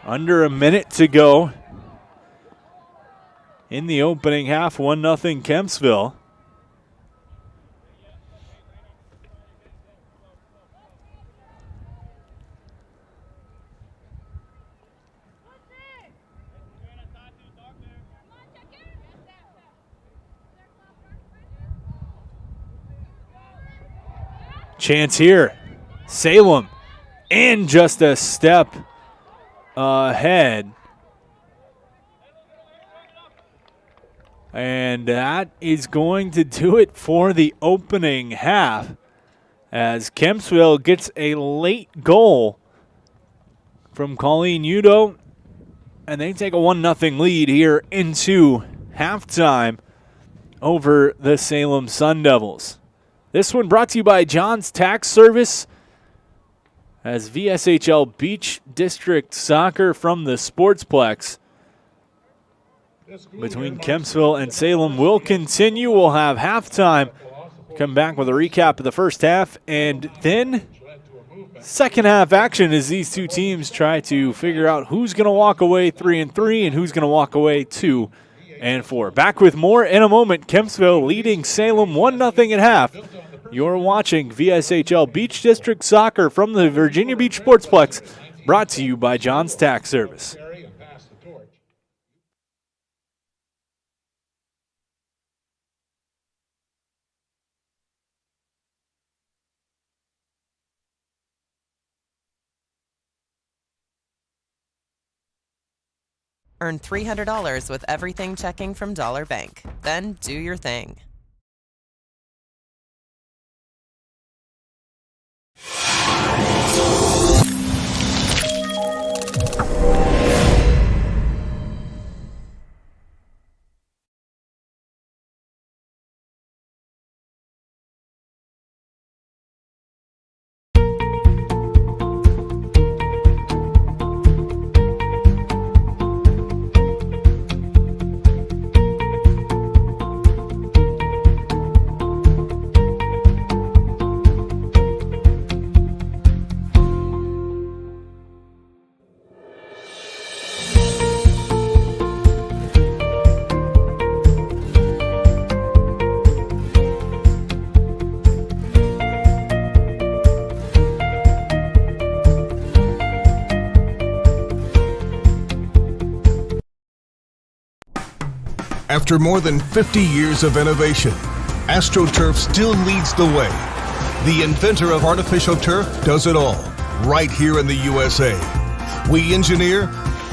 Under a minute to go in the opening half, 1-0 Kempsville. Chance here. Salem and just a step ahead. And that is going to do it for the opening half, as Kempsville gets a late goal from Colleen Udo, and they take a 1-0 lead here into halftime over the Salem Sundevils. This one brought to you by John's Tax Service, as VSHL Beach District Soccer from the Sportsplex between Kempsville and Salem will continue. We'll have halftime, come back with a recap of the first half, and then second half action as these two teams try to figure out who's going to walk away 3-3 and who's going to walk away 2-4. Back with more in a moment. Kempsville leading Salem 1-0 at half. You're watching VSHL Beach District Soccer from the Virginia Beach Sportsplex, brought to you by John's Tax Service. Earn $300 with everything checking from Dollar Bank. Then do your thing. After more than 50 years of innovation, AstroTurf still leads the way. The inventor of artificial turf does it all, right here in the USA. We engineer,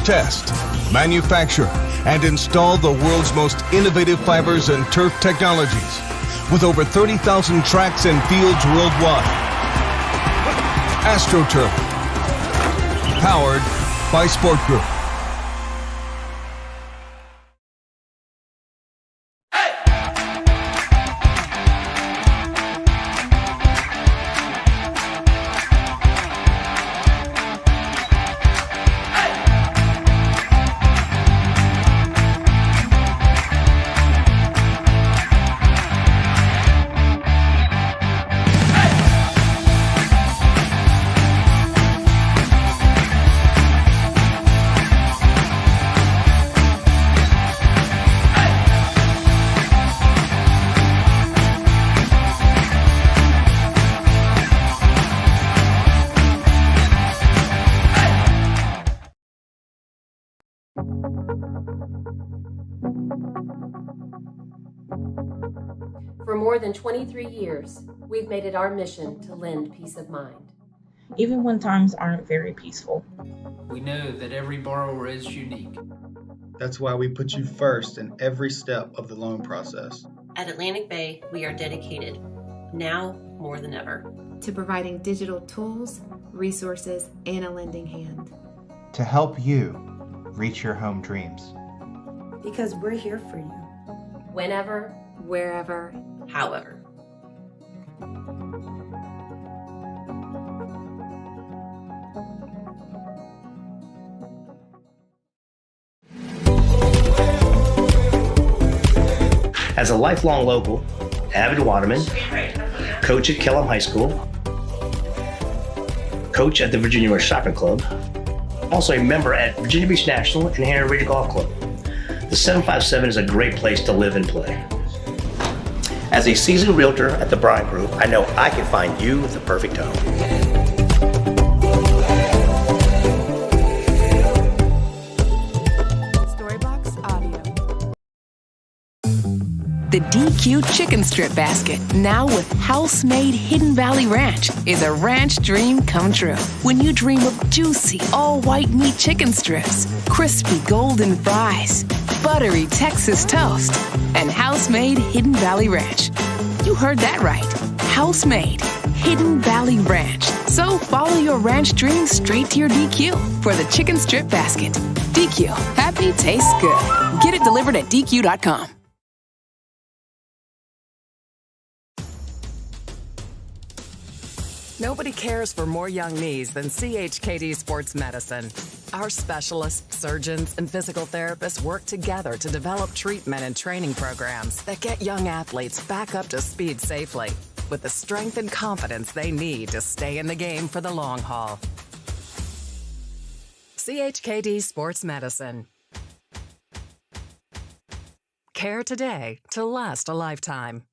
test, manufacture, and install the world's most innovative fibers and turf technologies, with over 30,000 tracks and fields worldwide. AstroTurf, powered by Sport Group. For more than 23 years, we've made it our mission to lend peace of mind. even when times aren't very peaceful. We know that every borrower is unique. That's why we put you first in every step of the loan process. At Atlantic Bay, we are dedicated, now more than ever, to providing digital tools, resources, and a lending hand. To help you reach your home dreams. Because we're here for you. Whenever, Wherever, however. As a lifelong local, avid waterman, coach at Kellam High School, coach at the Virginia West Shopping Club, also a member at Virginia Beach National and Hanover Ridge Golf Club. The 757 is a great place to live and play. As a seasoned realtor at the Bryant Group, I know I can find you the perfect home. The DQ Chicken Strip Basket, now with house-made Hidden Valley Ranch, is a ranch dream come true. When you dream of juicy, all-white meat chicken strips, crispy golden fries, buttery Texas toast, and house-made Hidden Valley Ranch. You heard that right. House-made Hidden Valley Ranch. So follow your ranch dreams straight to your DQ for the Chicken Strip Basket. DQ, happy tastes good. Get it delivered at DQ.com. Nobody cares for more young knees than CHKD Sports Medicine. Our specialists, surgeons, and physical therapists work together to develop treatment and training programs that get young athletes back up to speed safely with the strength and confidence they need to stay in the game for the long haul. CHKD Sports Medicine. Care today to last a lifetime.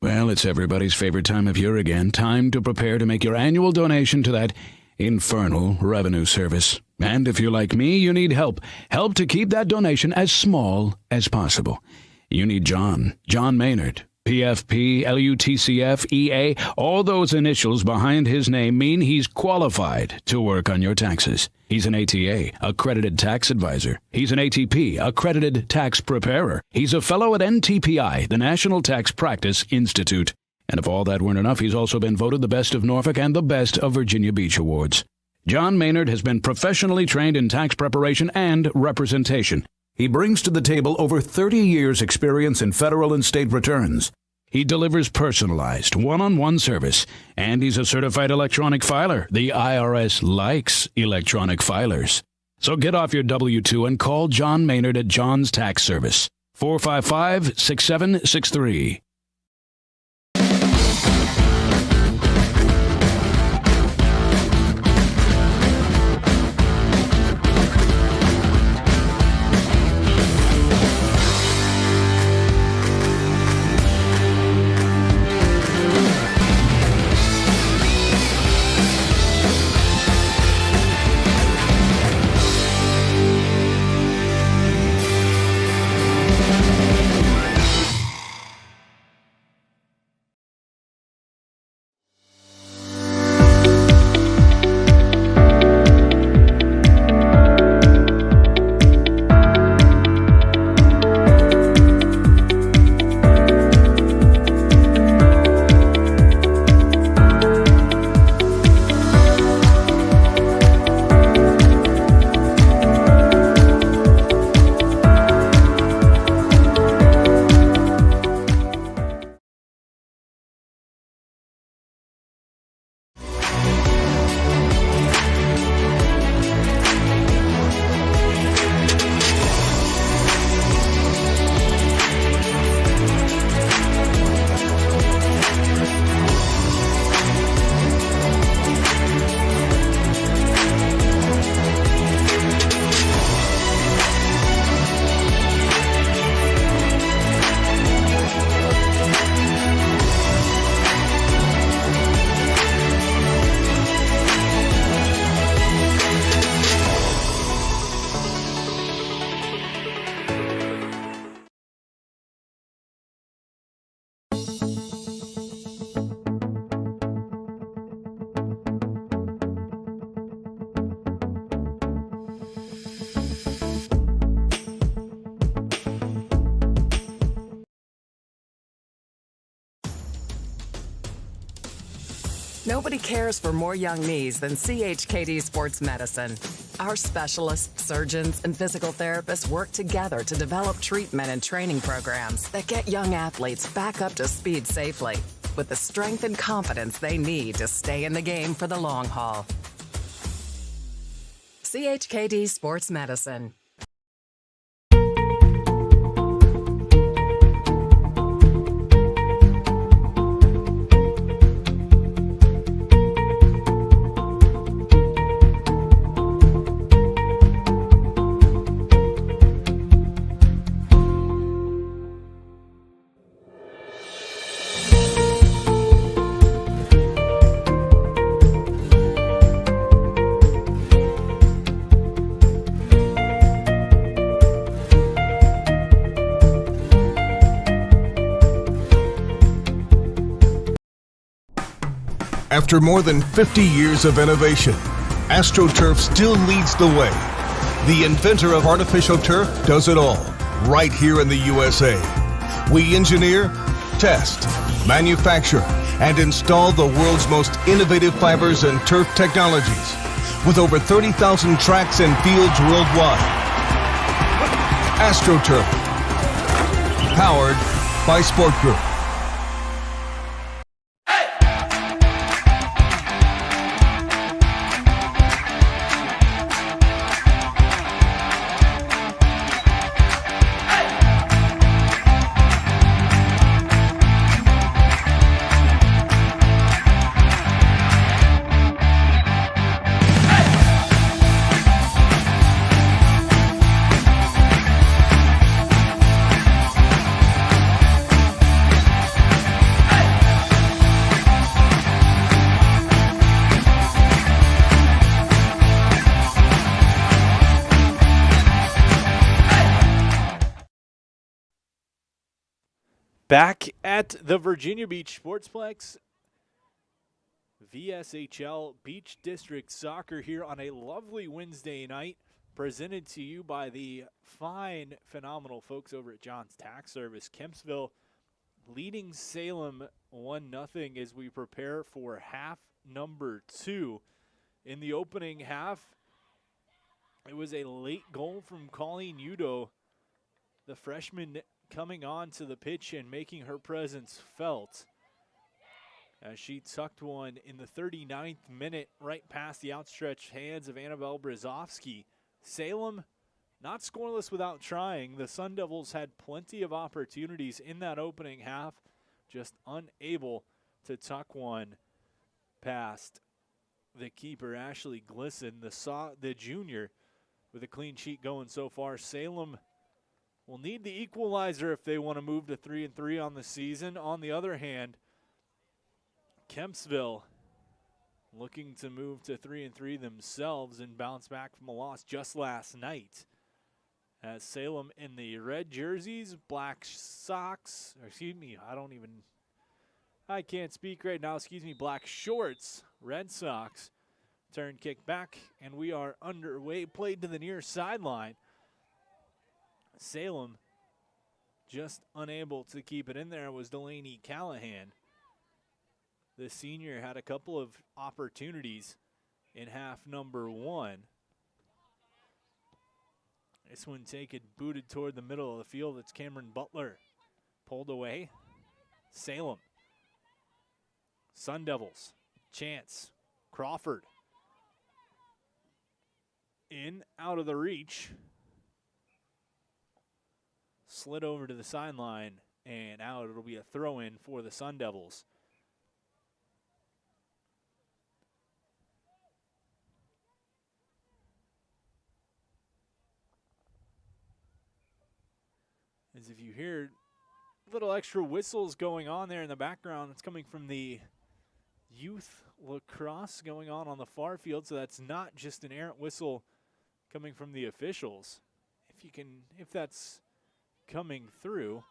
Well, it's everybody's favorite time of year again. Time to prepare to make your annual donation to that infernal revenue service. And if you're like me, you need help. Help to keep that donation as small as possible. You need John Maynard. PFP, LUTCF, EA, all those initials behind his name mean he's qualified to work on your taxes. He's an ATA, accredited tax advisor. He's an ATP, accredited tax preparer. He's a fellow at NTPI, the National Tax Practice Institute. And if all that weren't enough, he's also been voted the best of Norfolk and the best of Virginia Beach awards. John Maynard has been professionally trained in tax preparation and representation. He brings to the table over 30 years' experience in federal and state returns. He delivers personalized, one-on-one service, and he's a certified electronic filer. The IRS likes electronic filers. So get off your W-2 and call John Maynard at John's Tax Service, 455-6763. Nobody cares for more young knees than CHKD Sports Medicine. Our specialists, surgeons, and physical therapists work together to develop treatment and training programs that get young athletes back up to speed safely with the strength and confidence they need to stay in the game for the long haul. CHKD Sports Medicine. After more than 50 years of innovation, AstroTurf still leads the way. The inventor of artificial turf does it all, right here in the USA. We engineer, test, manufacture, and install the world's most innovative fibers and turf technologies, with over 30,000 tracks and fields worldwide. AstroTurf, powered by Sport Group. Back at the Virginia Beach Sportsplex, VSHL Beach District Soccer here on a lovely Wednesday night, presented to you by the fine, phenomenal folks over at John's Tax Service. Kempsville leading Salem 1-0 as we prepare for half number 2. In the opening half, it was a late goal from Colleen Udo, the freshman coming onto the pitch and making her presence felt as she tucked one in the 39th minute right past the outstretched hands of Annabelle Brzozowski. Salem not scoreless without trying. The Sundevils had plenty of opportunities in that opening half, just unable to tuck one past the keeper, Ashley Glisson, the junior, with a clean sheet going so far. Salem will need the equalizer if they want to move to 3-3 on the season. On the other hand, Kempsville looking to move to 3-3 themselves and bounce back from a loss just last night. As Salem in the red jerseys, black socks, or excuse me, I can't speak right now, black shorts, red socks, turn kick back, and we are underway, played to the near sideline. Salem just unable to keep it in there was Delaney Callahan. The senior had a couple of opportunities in half number 1. This one taken, booted toward the middle of the field. It's Cameron Butler. Pulled away. Salem. Sundevils. Chance. Crawford. In, out of the reach. Slid over to the sideline and out. It'll be a throw-in for the Sundevils. As if you hear little extra whistles going on there in the background, it's coming from the youth lacrosse going on the far field, so that's not just an errant whistle coming from the officials. If that's coming through.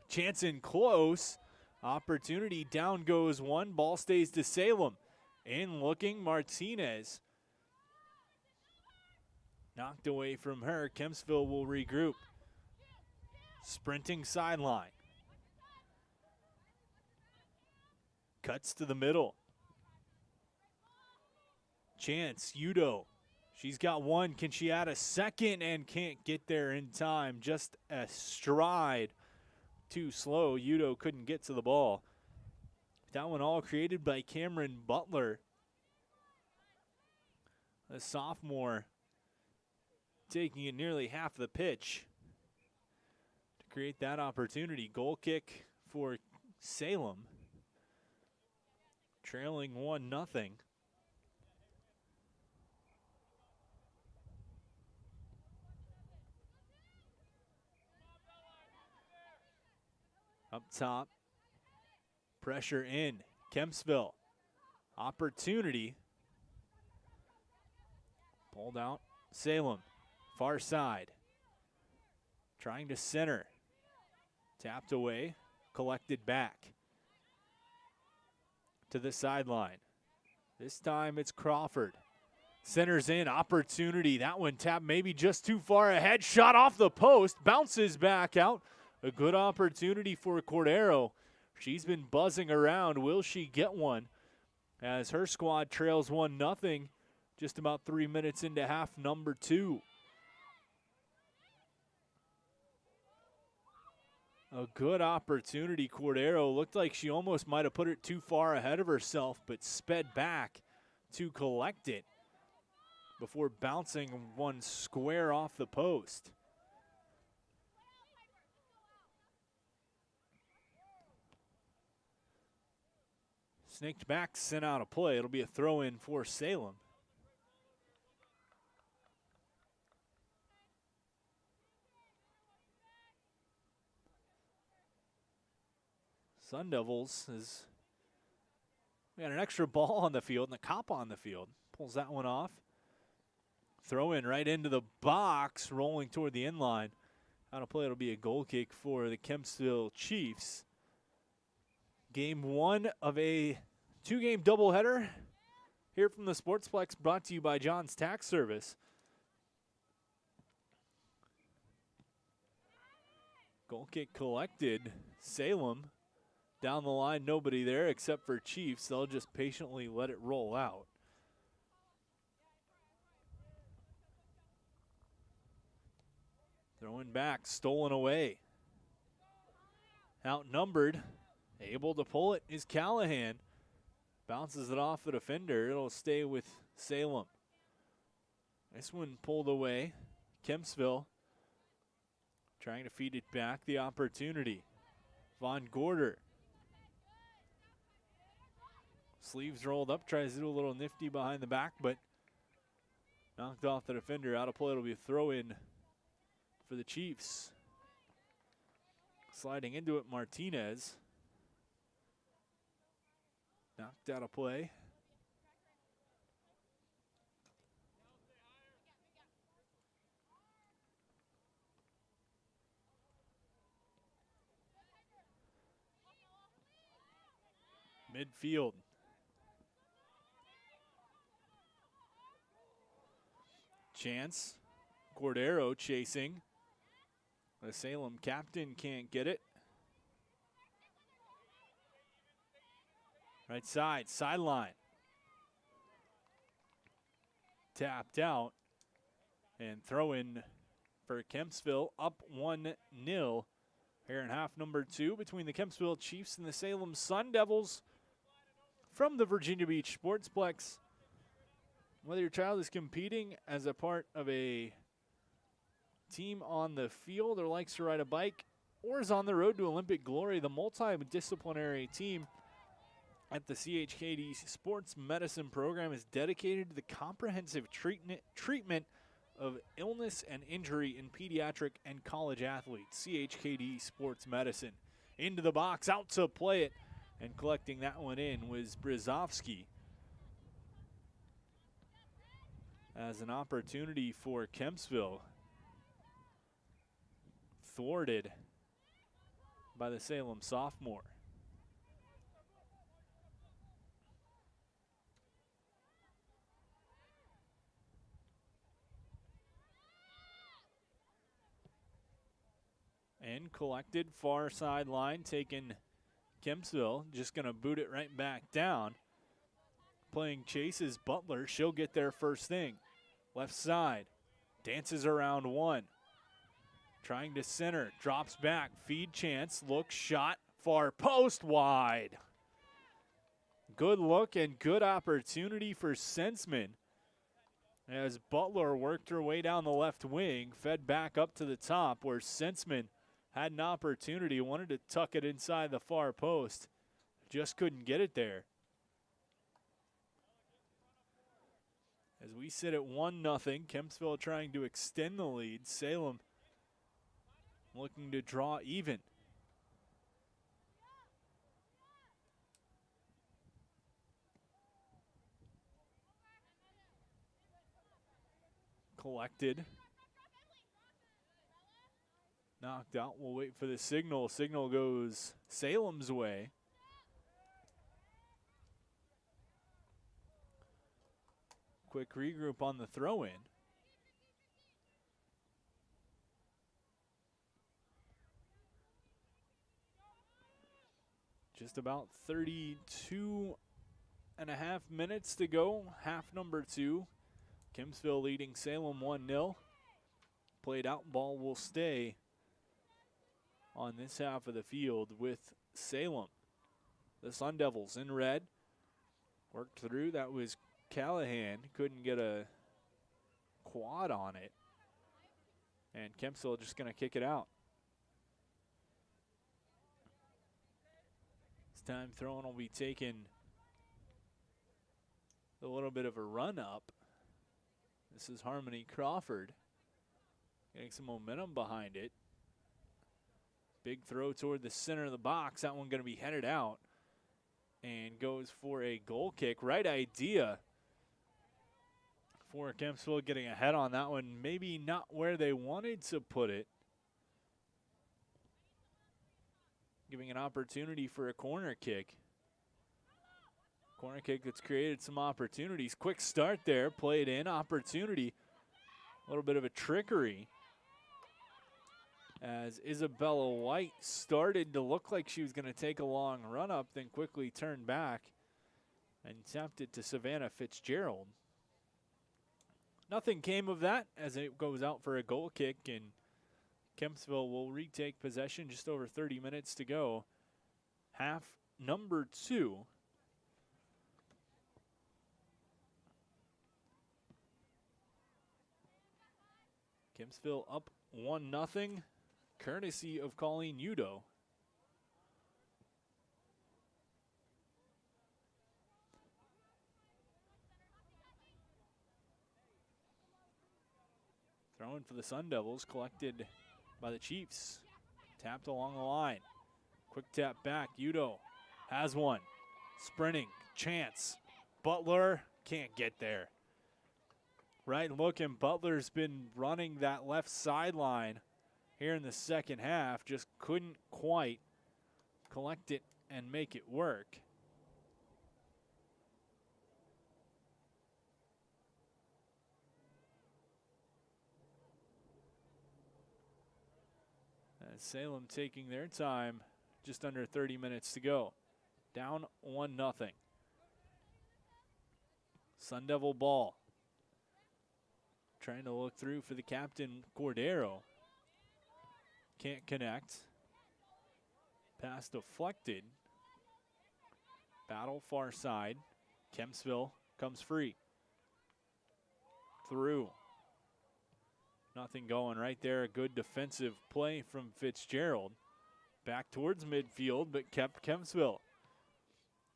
Chance in close. Opportunity, down goes one. Ball stays to Salem. In looking, Martinez. Knocked away from her. Kempsville will regroup. Sprinting sideline. Cuts to the middle. Chance, Udo. She's got one. Can she add a second? And can't get there in time. Just a stride too slow. Udo couldn't get to the ball. That one all created by Cameron Butler, a sophomore, taking it nearly half the pitch to create that opportunity. Goal kick for Salem, trailing 1-0. Up top, pressure in. Kempsville, opportunity. Pulled out. Salem, far side. Trying to center. Tapped away, collected back to the sideline. This time it's Crawford. Centers in, opportunity. That one tapped maybe just too far ahead. Shot off the post, bounces back out. A good opportunity for Cordero. She's been buzzing around. Will she get one? As her squad trails 1-0, just about 3 minutes into half number 2. A good opportunity. Cordero looked like she almost might have put it too far ahead of herself, but sped back to collect it before bouncing one square off the post. Snaked back, sent out a play. It'll be a throw-in for Salem. Sundevils is, we got an extra ball on the field and a cop on the field. Pulls that one off. Throw in right into the box, rolling toward the end line. Out of play, it'll be a goal kick for the Kempsville Chiefs. Game 1 of a 2-game doubleheader here from the Sportsplex, brought to you by John's Tax Service. Goal kick collected. Salem down the line, nobody there except for Chiefs. They'll just patiently let it roll out. Throwing back, stolen away. Outnumbered, able to pull it is Callahan. Bounces it off the defender. It'll stay with Salem. This one pulled away. Kempsville trying to feed it back. The opportunity. Von Gorder. Sleeves rolled up. Tries to do a little nifty behind the back, but knocked off the defender. Out of play. It'll be a throw in for the Chiefs. Sliding into it, Martinez. Knocked out of play. Midfield. Chance. Cordero chasing. The Salem captain can't get it. Right side, sideline. Tapped out. And throw in for Kempsville, up 1-0 here in half number 2 between the Kempsville Chiefs and the Salem Sundevils from the Virginia Beach Sportsplex. Whether your child is competing as a part of a team on the field or likes to ride a bike or is on the road to Olympic glory, the multidisciplinary team at the CHKD Sports Medicine Program is dedicated to the comprehensive treatment of illness and injury in pediatric and college athletes. CHKD Sports Medicine. Into the box, out to play it, and collecting that one in was Brzezowski. As an opportunity for Kempsville. Thwarted by the Salem sophomore. And collected far sideline, taken Kempsville. Just going to boot it right back down playing chase is Butler. She'll get there first thing. Left side. Dances around one. Trying to center. Drops back. Feed chance. Look. Shot. Far post. Wide. Good look and good opportunity for Sensman. As Butler worked her way down the left wing. Fed back up to the top where Sensman had an opportunity. Wanted to tuck it inside the far post. Just couldn't get it there. As we sit at 1-0, Kempsville trying to extend the lead. Salem looking to draw even. Collected. Knocked out. We'll wait for the signal. Signal goes Salem's way. Quick regroup on the throw-in. Just about 32 and a half minutes to go. Half number 2. Kempsville leading Salem 1-0. Played out, ball will stay on this half of the field with Salem. The Sundevils in red. Worked through, that was Callahan. Couldn't get a quad on it. And Kempsville just gonna kick it out. This time throwing will be taken a little bit of a run up. This is Harmony Crawford getting some momentum behind it. Big throw toward the center of the box. That one going to be headed out and goes for a goal kick. Right idea for Kempsville getting ahead on that one. Maybe not where they wanted to put it. Giving an opportunity for a corner kick. Corner kick that's created some opportunities. Quick start there, played in, opportunity. A little bit of a trickery as Isabella White started to look like she was going to take a long run up, then quickly turned back and tapped it to Savannah Fitzgerald. Nothing came of that as it goes out for a goal kick, and Kempsville will retake possession. Just over 30 minutes to go. Half number 2. Kempsville up 1-0, courtesy of Colleen Udo. Throwing for the Sundevils, collected by the Chiefs. Tapped along the line. Quick tap back, Udo has one. Sprinting, chance. Butler can't get there. Right look, and Butler's been running that left sideline here in the second half. Just couldn't quite collect it and make it work. And Salem taking their time, just under 30 minutes to go. Down 1-0. Sun Devil ball. Trying to look through for the captain, Cordero. Can't connect. Pass deflected. Battle far side. Kempsville comes free. Through. Nothing going right there. A good defensive play from Fitzgerald. Back towards midfield, but kept Kempsville.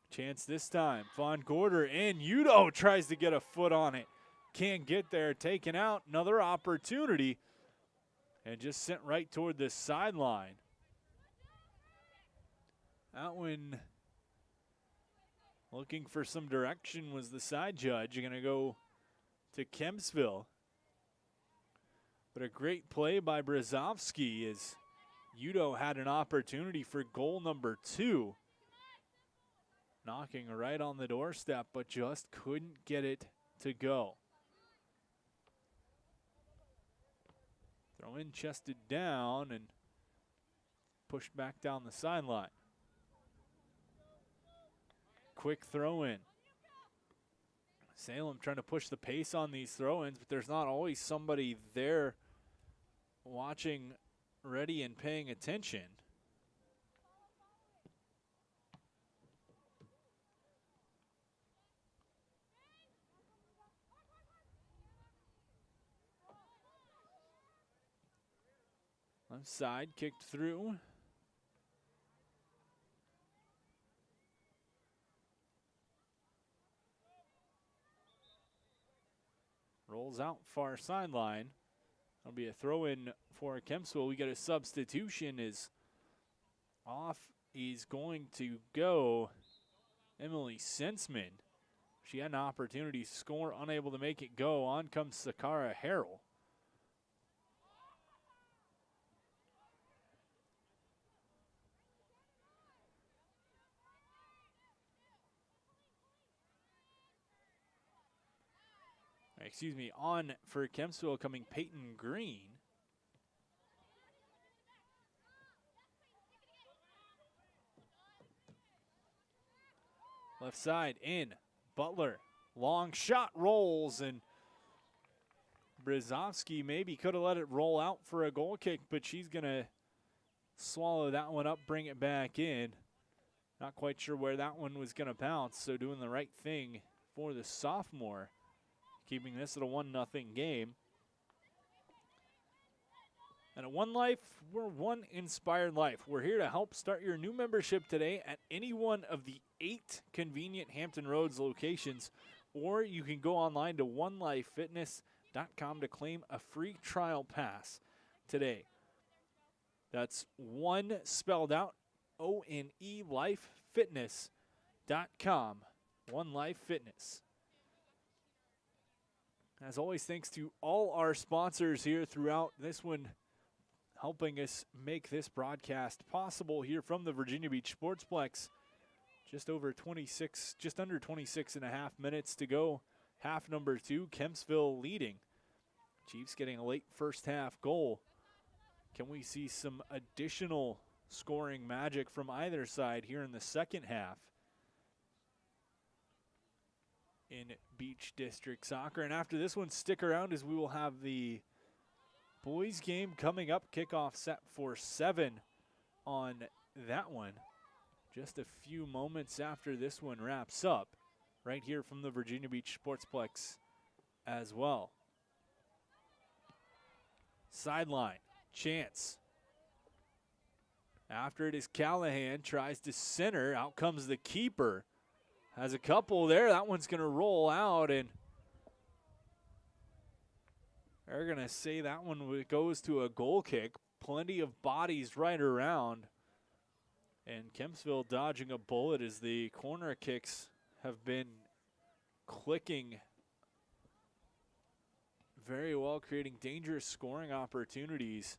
Chance this time. Von Gorder and Udo tries to get a foot on it. Can't get there. Taken out. Another opportunity. And just sent right toward the sideline. That one looking for some direction was the side judge. You're going to go to Kempsville. But a great play by Brzezowski as Udo had an opportunity for goal number 2. Knocking right on the doorstep, but just couldn't get it to go. Throw in, chested down, and pushed back down the sideline. Quick throw in. Salem trying to push the pace on these throw-ins, but there's not always somebody there watching, ready, and paying attention. Left side, kicked through. Rolls out far sideline. That'll be a throw-in for Kempsville. We got a substitution is off. He's going to go Emily Sensman. She had an opportunity to score, unable to make it go. On comes Sakara Harrell. Excuse me, on for Kempsville coming Peyton Green. Left side in, Butler. Long shot rolls, and Brzezowski maybe could have let it roll out for a goal kick, but she's going to swallow that one up, bring it back in. Not quite sure where that one was going to bounce, so doing the right thing for the sophomore. Keeping this at a 1-0 game. And at One Life, we're one inspired life. We're here to help start your new membership today at any one of the 8 convenient Hampton Roads locations, or you can go online to onelifefitness.com to claim a free trial pass today. That's one spelled out, O-N-E, lifefitness.com. One Life Fitness. As always, thanks to all our sponsors here throughout this one, helping us make this broadcast possible here from the Virginia Beach Sportsplex. Just under 26 and a half minutes to go. Half number 2, Kempsville leading. Chiefs getting a late first half goal. Can we see some additional scoring magic from either side here in the second half in Beach District Soccer? And after this one, stick around as we will have the boys game coming up. Kickoff set for 7 on that one. Just a few moments after this one wraps up, right here from the Virginia Beach Sportsplex as well. Sideline, chance. After it is Callahan, tries to center. Out comes the keeper. Has a couple there. That one's going to roll out, and they're going to say that one goes to a goal kick. Plenty of bodies right around. And Kempsville dodging a bullet as the corner kicks have been clicking very well, creating dangerous scoring opportunities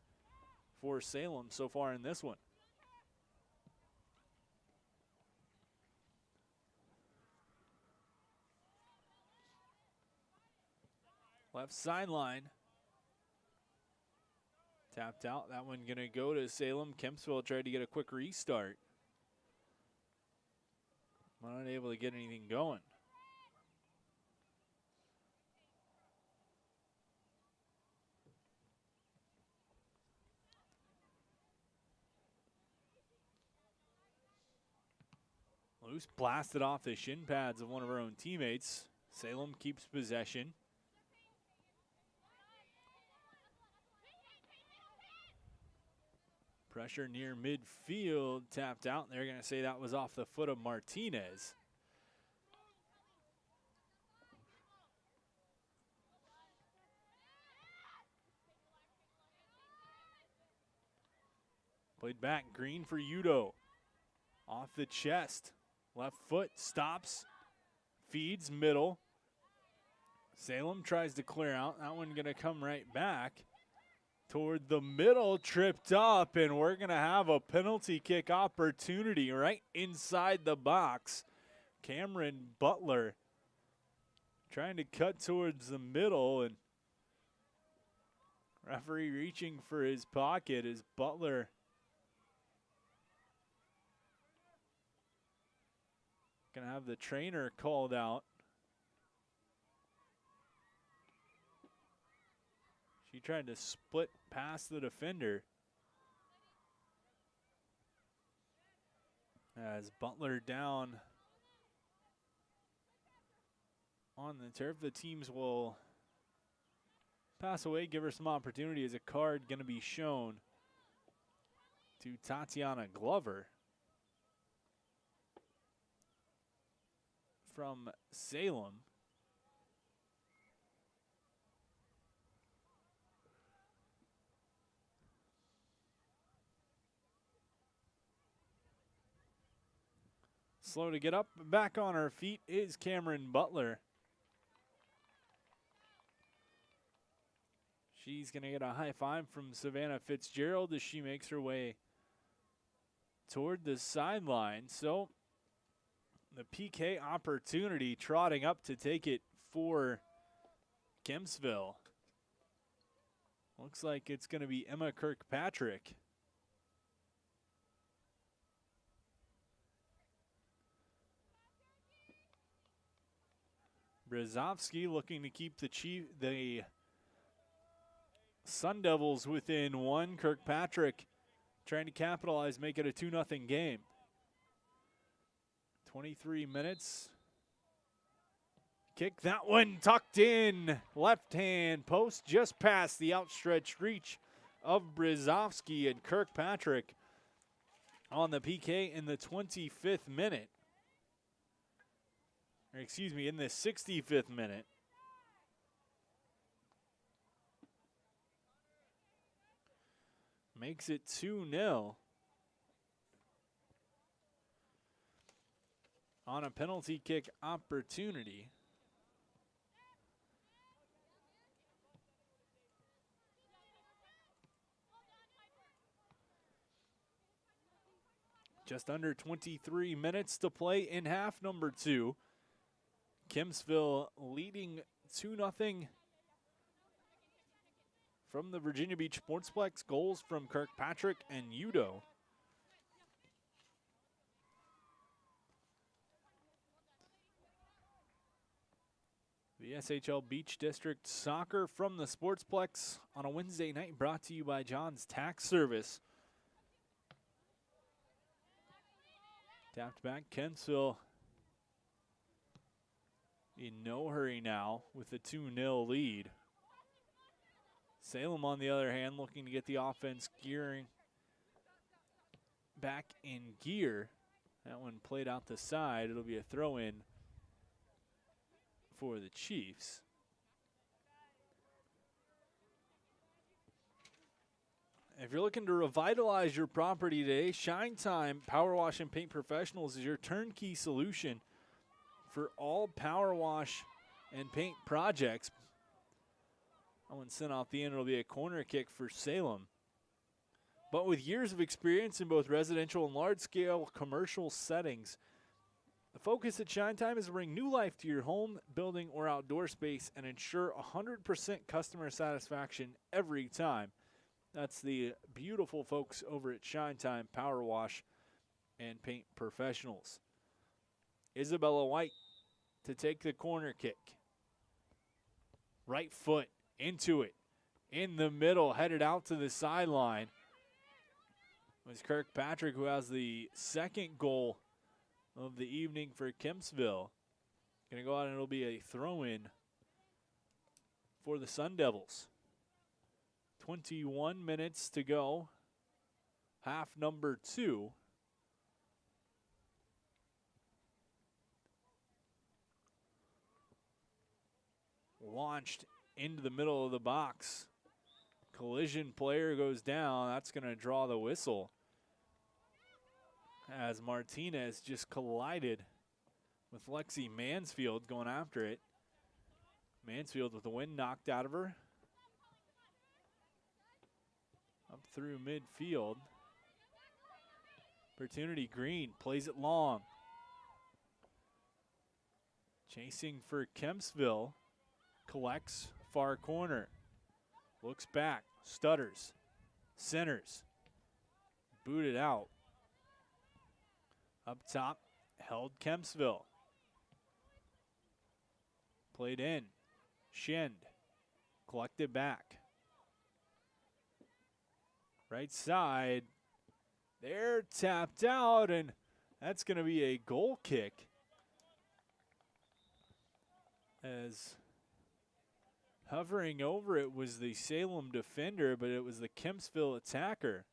for Salem so far in this one. Left sideline. Tapped out. That one going to go to Salem. Kempsville tried to get a quick restart. Not able to get anything going. Loose, blasted off the shin pads of one of our own teammates. Salem keeps possession. Pressure near midfield, tapped out. They're going to say that was off the foot of Martinez. Played back, Green for Udo. Off the chest, left foot, stops, feeds, middle. Salem tries to clear out. That one going to come right back toward the middle, tripped up, and we're going to have a penalty kick opportunity right inside the box. Cameron Butler trying to cut towards the middle, and referee reaching for his pocket as Butler going to have the trainer called out. She tried to split past the defender. As Butler down on the turf, the teams will pass away, give her some opportunity. As a card going to be shown to Tatiana Glover from Salem. Slow to get up, back on her feet is Cameron Butler. She's going to get a high five from Savannah Fitzgerald as she makes her way toward the sideline. So the PK opportunity trotting up to take it for Kempsville. Looks like it's going to be Emma Kirkpatrick. Brzezowski looking to keep the Sundevils within one. Kirkpatrick trying to capitalize, make it a 2-0 game. 23 minutes. Kick that one tucked in. Left hand post just past the outstretched reach of Brzezowski, and Kirkpatrick on the PK in the 25th minute. Or excuse me, in the 65th minute. Makes it 2-0. On a penalty kick opportunity. Just under 23 minutes to play in half number 2. Kempsville leading 2-0 from the Virginia Beach Sportsplex. Goals from Kirkpatrick and Udo. The SHL Beach District Soccer from the Sportsplex on a Wednesday night, brought to you by John's Tax Service. Tapped back, Kempsville in no hurry now with a 2-0 lead. Salem, on the other hand, looking to get the offense gearing back in gear. That one played out the side. It'll be a throw-in for the Chiefs. If you're looking to revitalize your property today, Shine Time Power Wash and Paint Professionals is your turnkey solution for all power wash and paint projects. That one sent off the end. It'll be a corner kick for Salem. But with years of experience in both residential and large-scale commercial settings, the focus at Shine Time is to bring new life to your home, building, or outdoor space and ensure 100% customer satisfaction every time. That's the beautiful folks over at Shine Time Power Wash and Paint Professionals. Isabella White to take the corner kick. Right foot into it. In the middle, headed out to the sideline. It was Kirkpatrick who has the second goal of the evening for Kempsville. Going to go out and it'll be a throw-in for the Sundevils. 21 minutes to go. Half number 2. Launched into the middle of the box. Collision player goes down. That's going to draw the whistle, as Martinez just collided with Lexi Mansfield going after it. Mansfield with the wind knocked out of her. Up through midfield. Opportunity Green plays it long. Chasing for Kempsville. Collects far corner. Looks back. Stutters. Centers. Booted out. Up top. Held Kempsville. Played in. Shend. Collected back. Right side. They're tapped out, and that's going to be a goal kick. As hovering over it was the Salem defender, but it was the Kempsville attacker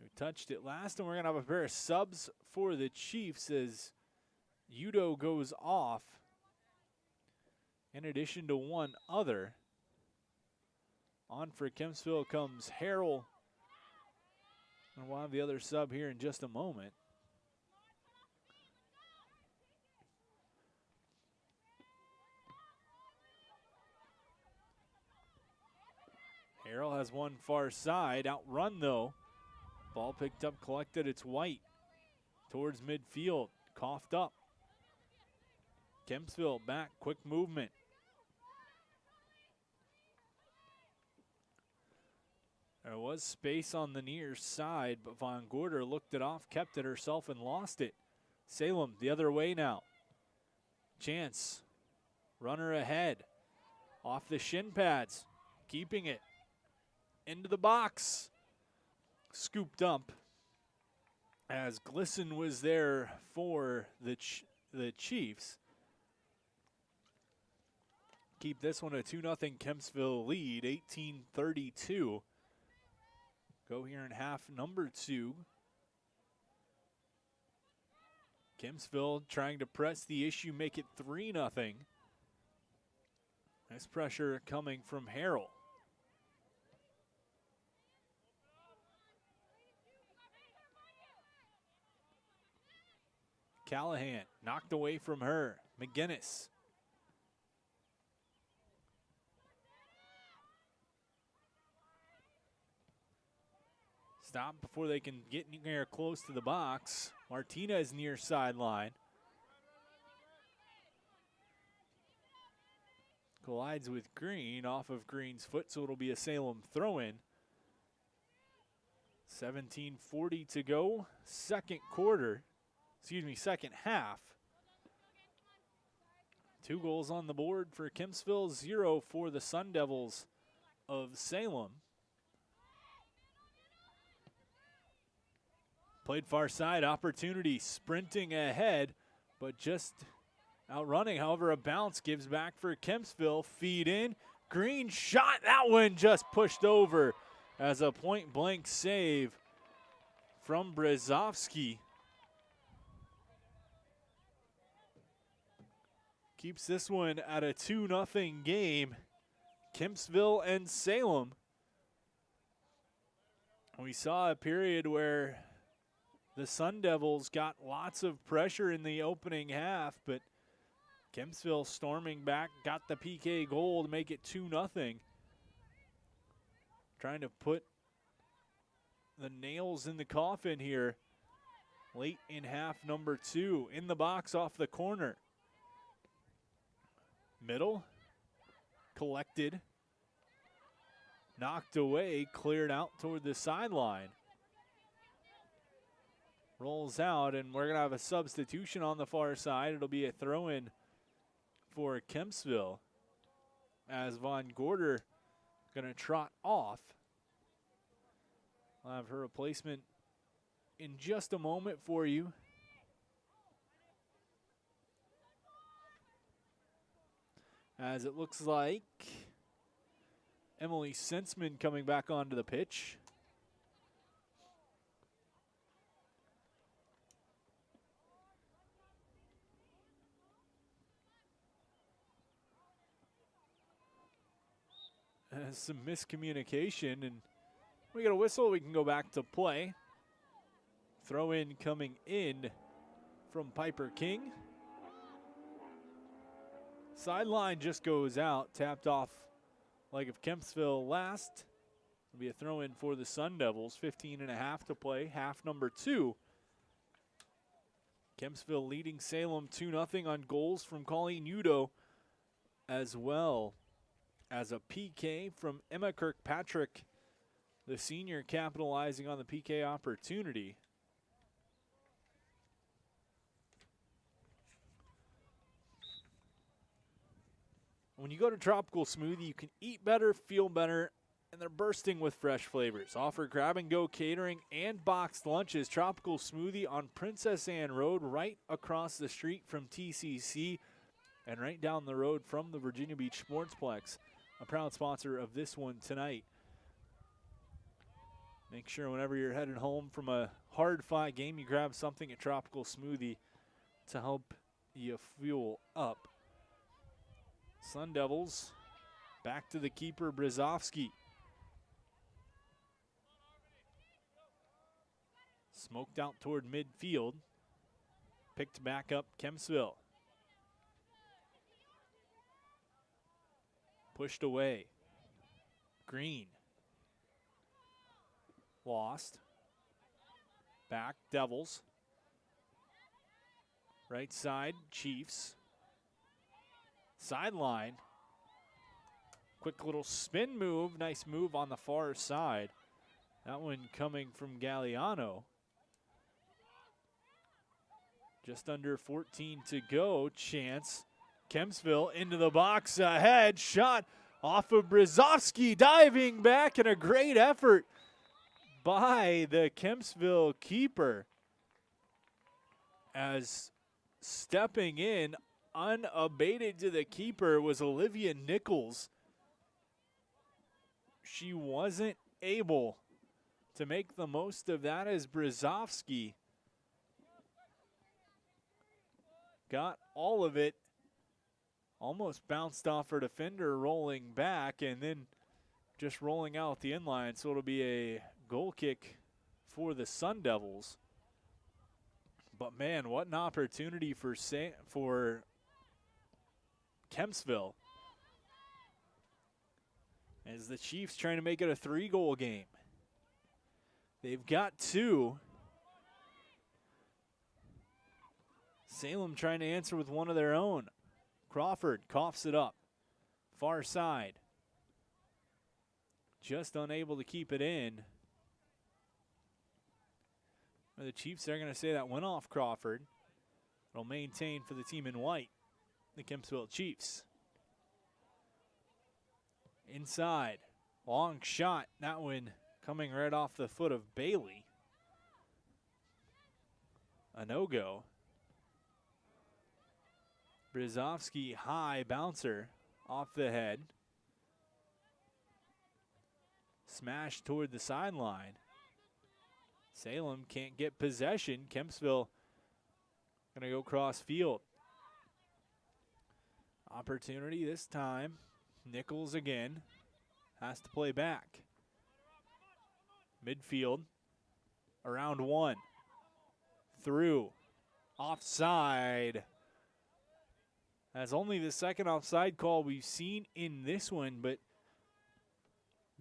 who touched it last. And we're going to have a pair of subs for the Chiefs as Udo goes off, in addition to one other. On for Kempsville comes Harrell. And we'll have the other sub here in just a moment. Harrell has one far side. Outrun, though. Ball picked up, collected. It's White towards midfield. Coughed up. Kempsville back. Quick movement. There was space on the near side, but Von Gorder looked it off, kept it herself, and lost it. Salem the other way now. Chance. Runner ahead. Off the shin pads. Keeping it. Into the box. Scooped up as Glisson was there for the Chiefs. Keep this one a 2-0 Kempsville lead, 18-32. Go here in half number 2. Kempsville trying to press the issue, make it 3-0. Nice pressure coming from Harrell. Callahan knocked away from her. McGinnis. Stop before they can get near close to the box. Martinez near sideline. Collides with Green off of Green's foot, so it'll be a Salem throw-in. 17:40 to go. Second half. 2 goals on the board for Kempsville, 0 for the Sundevils of Salem. Played far side, opportunity, sprinting ahead, but just outrunning. However, a bounce gives back for Kempsville. Feed in, Green shot, that one just pushed over as a point-blank save from Brzezowski. Keeps this one at a 2-0 game. Kempsville and Salem. We saw a period where the Sundevils got lots of pressure in the opening half, but Kempsville storming back, got the PK goal to make it 2-0. Trying to put the nails in the coffin here late in half number 2. In the box off the corner. Middle, collected, knocked away, cleared out toward the sideline. Rolls out, and we're going to have a substitution on the far side. It'll be a throw-in for Kempsville as Von Gorder going to trot off. I'll have her replacement in just a moment for you. As it looks like Emily Sensman coming back onto the pitch. Some miscommunication, and we get a whistle. We can go back to play. Throw in coming in from Piper King. Sideline just goes out, tapped off leg of Kempsville last. It'll be a throw in for the Sundevils. 15.5 to play, half number 2. Kempsville leading Salem 2-0 on goals from Colleen Udo, as well as a PK from Emma Kirkpatrick, the senior, capitalizing on the PK opportunity. when you go to Tropical Smoothie, you can eat better, feel better, and they're bursting with fresh flavors. Offer grab-and-go catering and boxed lunches. Tropical Smoothie on Princess Anne Road, right across the street from TCC and right down the road from the Virginia Beach Sportsplex, a proud sponsor of this one tonight. Make sure whenever you're heading home from a hard-fought game, you grab something at Tropical Smoothie to help you fuel up. Sundevils back to the keeper, Brzezowski. Smoked out toward midfield. Picked back up Kempsville. Pushed away. Green. Lost. Back, Devils. Right side, Chiefs. Sideline. Quick little spin move. Nice move on the far side. That one coming from Galliano. Just under 14 to go. Chance. Kempsville into the box ahead. Shot off of Brzezowski. Diving back, and a great effort by the Kempsville keeper. As stepping in unabated to the keeper was Olivia Nichols. She wasn't able to make the most of that as Brzezowski got all of it. Almost bounced off her defender, rolling back, and then just rolling out the inline. So it'll be a goal kick for the Sundevils. But man, what an opportunity for Kempsville, as the Chiefs trying to make it a 3-goal game. They've got 2. Salem trying to answer with one of their own. Crawford coughs it up. Far side. Just unable to keep it in. The Chiefs are going to say that went off Crawford. It'll maintain for the team in white, the Kempsville Chiefs. Inside. Long shot. That one coming right off the foot of Bailey. A no-go. Brzezowski, high bouncer off the head. Smash toward the sideline. Salem can't get possession. Kempsville gonna go cross field. Opportunity this time. Nichols again. Has to play back. Midfield. Around 1. Through. Offside. That's only the second offside call we've seen in this one, but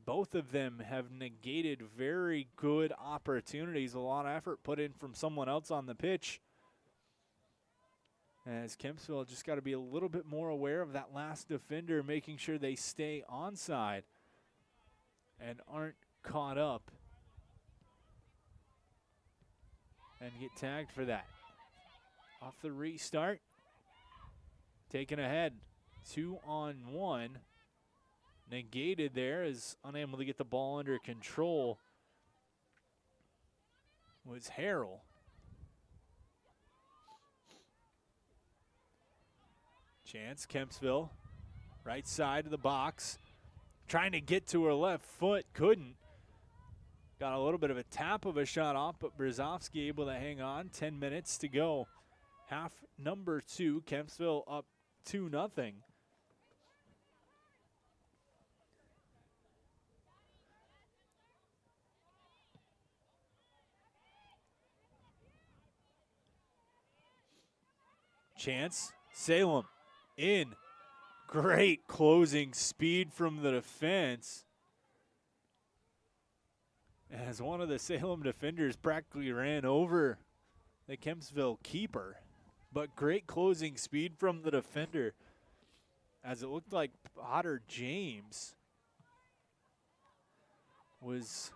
both of them have negated very good opportunities. A lot of effort put in from someone else on the pitch. As Kempsville just got to be a little bit more aware of that last defender, making sure they stay onside and aren't caught up and get tagged for that. Off the restart. Taken ahead, 2-on-1. Negated there, is unable to get the ball under control. Was Harrell. Chance, Kempsville, right side of the box. Trying to get to her left foot, couldn't. Got a little bit of a tap of a shot off, but Brzezowski able to hang on. 10 minutes to go. Half number 2, Kempsville up 2-0. Chance, Salem in. Great closing speed from the defense, as one of the Salem defenders practically ran over the Kempsville keeper. But great closing speed from the defender, as it looked like Potter James was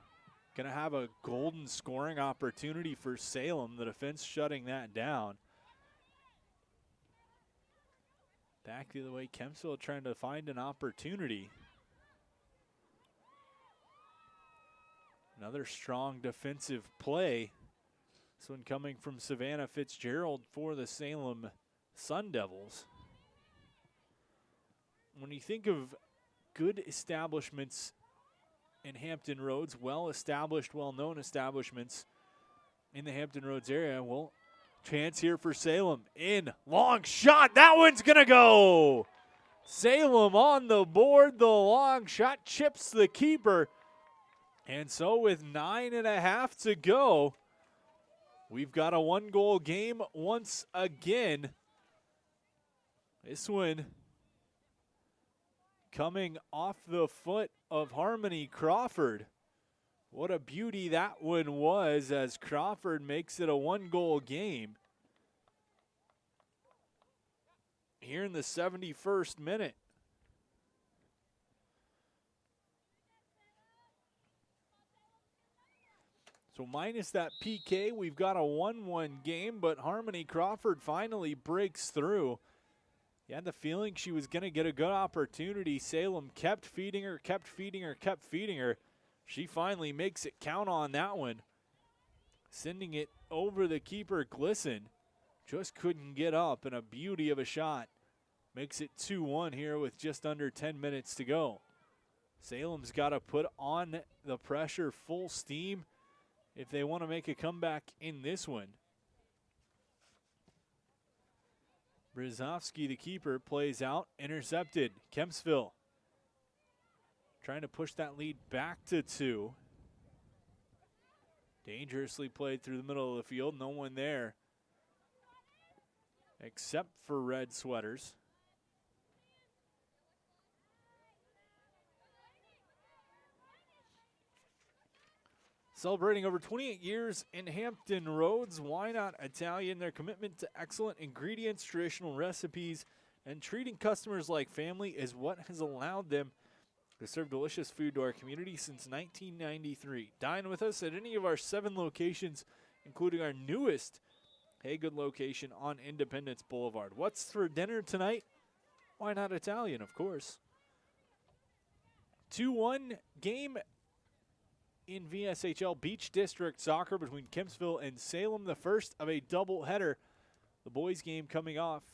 going to have a golden scoring opportunity for Salem. The defense shutting that down. Back the other way, Kempsville trying to find an opportunity. Another strong defensive play. This one coming from Savannah Fitzgerald for the Salem Sundevils. When you think of good establishments in Hampton Roads, well-established, well-known establishments in the Hampton Roads area, well, chance here for Salem. In, long shot, that one's gonna go! Salem on the board, the long shot chips the keeper. And so with 9.5 to go, we've got a one-goal game once again. This one coming off the foot of Harmony Crawford. What a beauty that one was, as Crawford makes it a one-goal game here in the 71st minute. So minus that PK, we've got a 1-1 game, but Harmony Crawford finally breaks through. You had the feeling she was going to get a good opportunity. Salem kept feeding her, kept feeding her, kept feeding her. She finally makes it count on that one. Sending it over the keeper, Glisson. Just couldn't get up, and a beauty of a shot. Makes it 2-1 here with just under 10 minutes to go. Salem's got to put on the pressure full steam if they want to make a comeback in this one. Brzezowski, the keeper, plays out, intercepted. Kempsville trying to push that lead back to 2. Dangerously played through the middle of the field. No one there except for red sweaters. Celebrating over 28 years in Hampton Roads, Why Not Italian? Their commitment to excellent ingredients, traditional recipes, and treating customers like family is what has allowed them to serve delicious food to our community since 1993. Dine with us at any of our 7 locations, including our newest Haygood location on Independence Boulevard. What's for dinner tonight? Why Not Italian, of course. 2-1 game in VSHL Beach District Soccer between Kempsville and Salem, the first of a doubleheader. The boys game coming up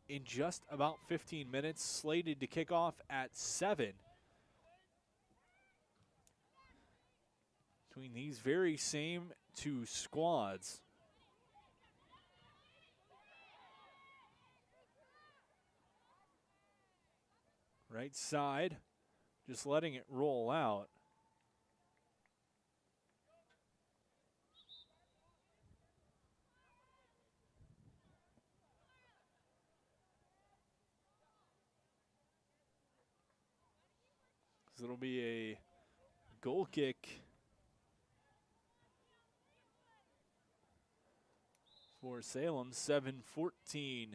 in just about 15 minutes, slated to kick off at 7. Between these very same 2 squads. Right side, just letting it roll out. It'll be a goal kick for Salem, 7-14.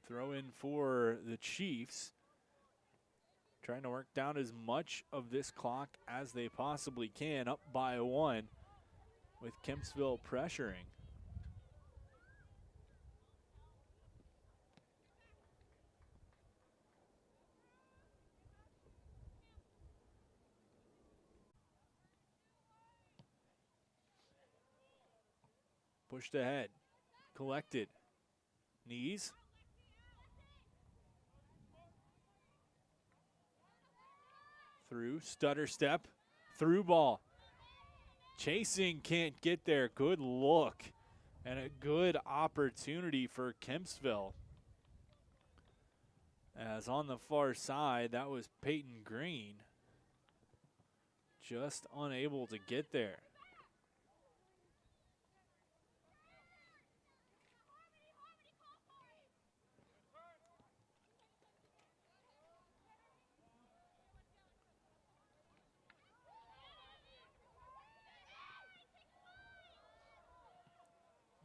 Throw in for the Chiefs. Trying to work down as much of this clock as they possibly can. Up by 1 with Kempsville pressuring. Pushed ahead. Collected. Knees. Through, stutter step, through ball. Chasing, can't get there. Good look and a good opportunity for Kempsville. As on the far side, that was Peyton Green. Just unable to get there.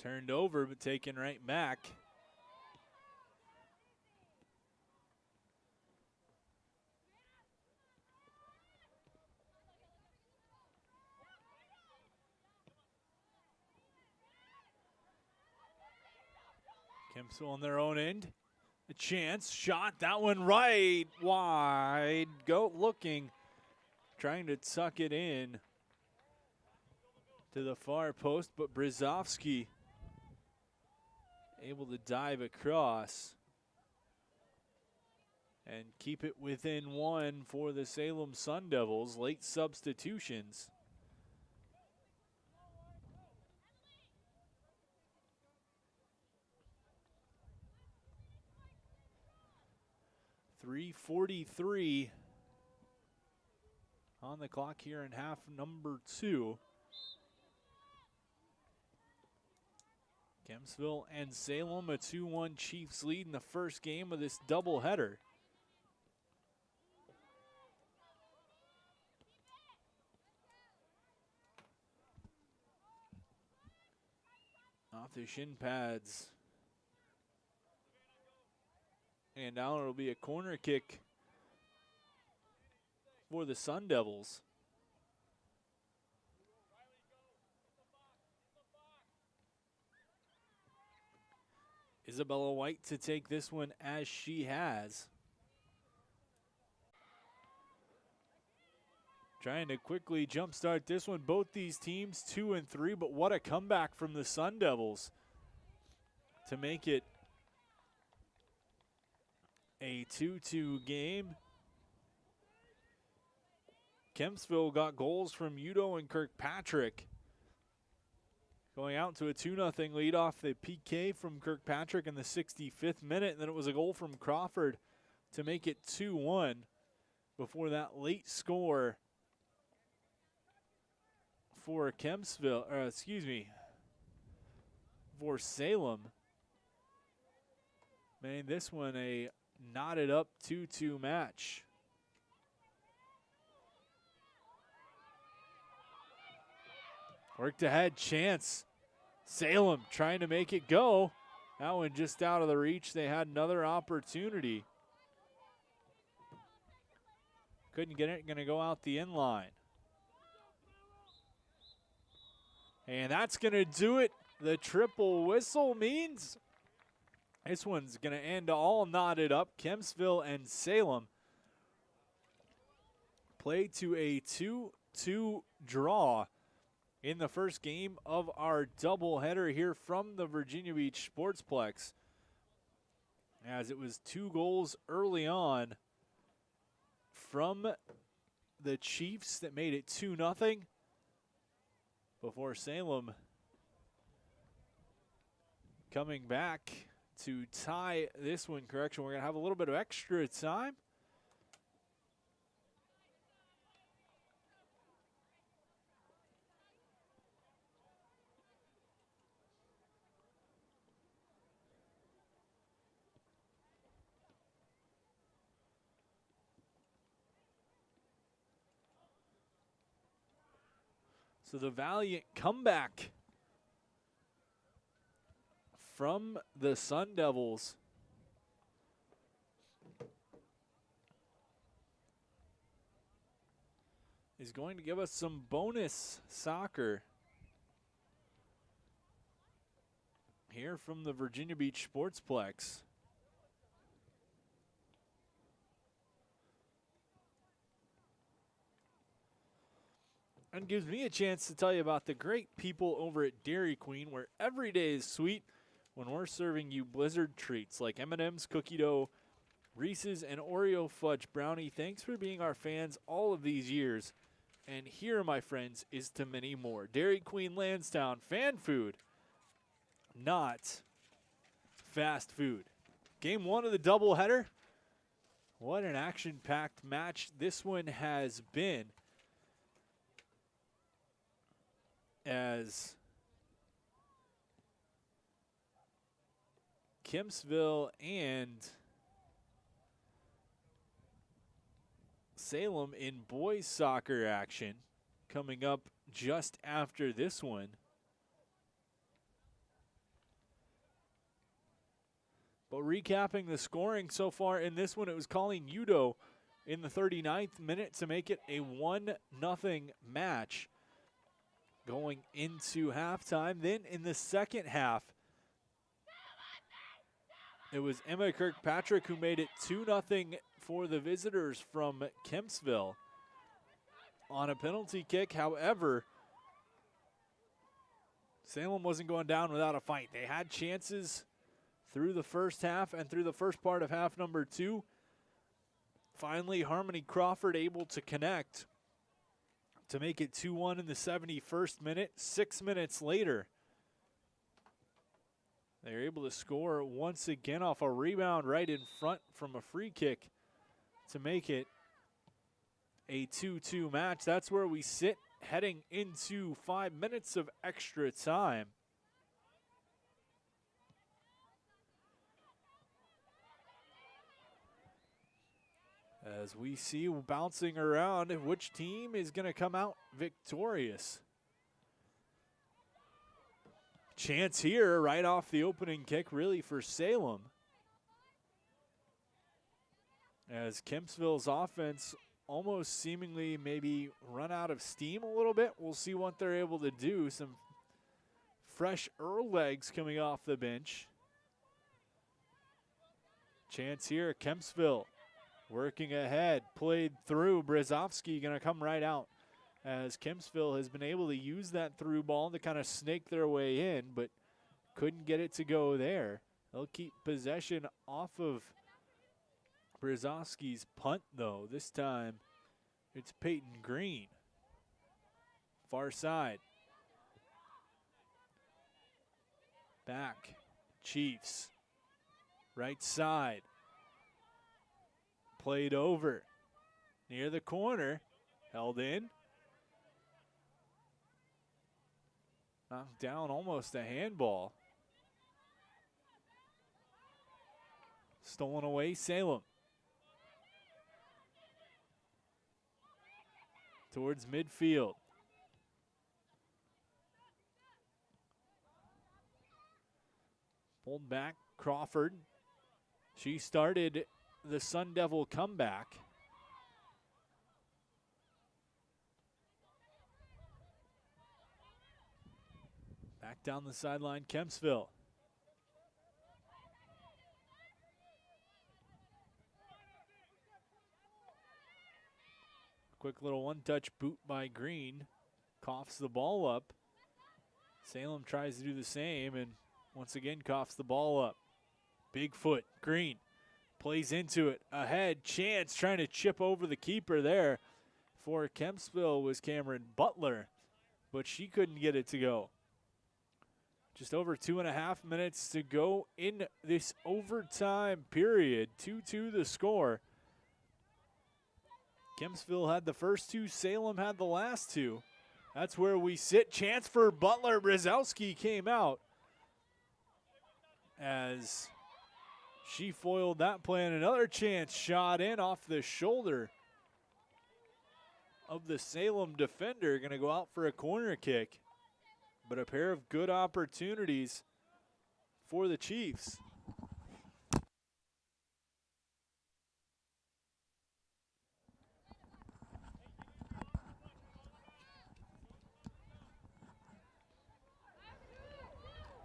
Turned over, but taken right back. Kempsville on their own end. A chance, shot, that one right wide. Goat looking, trying to tuck it in to the far post, but Brzezowski able to dive across and keep it within one for the Salem Sundevils. Late substitutions. .343 on the clock here in half number 2. Kempsville and Salem, a 2-1 Chiefs lead in the first game of this doubleheader. Off the shin pads. And now it'll be a corner kick for the Sundevils. Isabella White to take this one as she has. Trying to quickly jumpstart this one. Both these teams 2 and 3, but what a comeback from the Sundevils to make it a 2-2 game. Kempsville got goals from Udo and Kirkpatrick. Going out to a 2-0 lead off the PK from Kirkpatrick in the 65th minute. And then it was a goal from Crawford to make it 2-1 before that late score for Kempsville, for Salem. Made this one a knotted up 2-2 match. Worked ahead, chance. Salem trying to make it go. That one just out of the reach. They had another opportunity. Couldn't get it, gonna go out the end line. And that's gonna do it. The triple whistle means this one's gonna end all knotted up. Kempsville and Salem play to a 2-2 draw in the first game of our doubleheader here from the Virginia Beach Sportsplex, as it was 2 goals early on from the Chiefs that made it 2-0 before Salem coming back to tie this one. Correction, we're going to have a little bit of extra time. So the valiant comeback from the Sundevils is going to give us some bonus soccer here from the Virginia Beach Sportsplex. And gives me a chance to tell you about the great people over at Dairy Queen, where every day is sweet when we're serving you Blizzard treats like M&M's, cookie dough, Reese's, and Oreo fudge brownie. Thanks for being our fans all of these years. And here, my friends, is to many more. Dairy Queen Lansdowne, fan food, not fast food. Game 1 of the doubleheader. What an action-packed match this one has been, as Kempsville and Salem in boys soccer action coming up just after this one. But recapping the scoring so far in this one, it was Colleen Udo in the 39th minute to make it a 1-0 match going into halftime. Then in the second half, it was Emma Kirkpatrick who made it 2-0 for the visitors from Kempsville on a penalty kick. However, Salem wasn't going down without a fight. They had chances through the first half and through the first part of half number 2. Finally, Harmony Crawford able to connect to make it 2-1 in the 71st minute. 6 minutes later, they're able to score once again off a rebound right in front from a free kick to make it a 2-2 match. That's where we sit heading into 5 minutes of extra time. As we see bouncing around which team is going to come out victorious. Chance here right off the opening kick really for Salem. As Kempsville's offense almost seemingly maybe run out of steam a little bit. We'll see what they're able to do. Some fresh legs coming off the bench. Chance here, Kempsville working ahead, played through. Brzezowski going to come right out as Kempsville has been able to use that through ball to kind of snake their way in, but couldn't get it to go there. They'll keep possession off of Brzezowski's punt, though. This time it's Peyton Green. Far side. Back. Chiefs. Right side. Played over. Near the corner. Held in. Knocked down, almost a handball. Stolen away, Salem. Towards midfield. Pulled back, Crawford. She started the Sun Devil comeback. Back down the sideline, Kempsville. Quick little one-touch boot by Green. Coughs the ball up. Salem tries to do the same and once again coughs the ball up. Big foot, Green plays into it. Ahead, Chance trying to chip over the keeper there. For Kempsville was Cameron Butler, but she couldn't get it to go. Just over 2.5 minutes to go in this overtime period. 2-2 the score. Kempsville had the first two. Salem had the last two. That's where we sit. Chance for Butler. Brzezowski came out as she foiled that play. And another chance shot in off the shoulder of the Salem defender. Going to go out for a corner kick. But a pair of good opportunities for the Chiefs.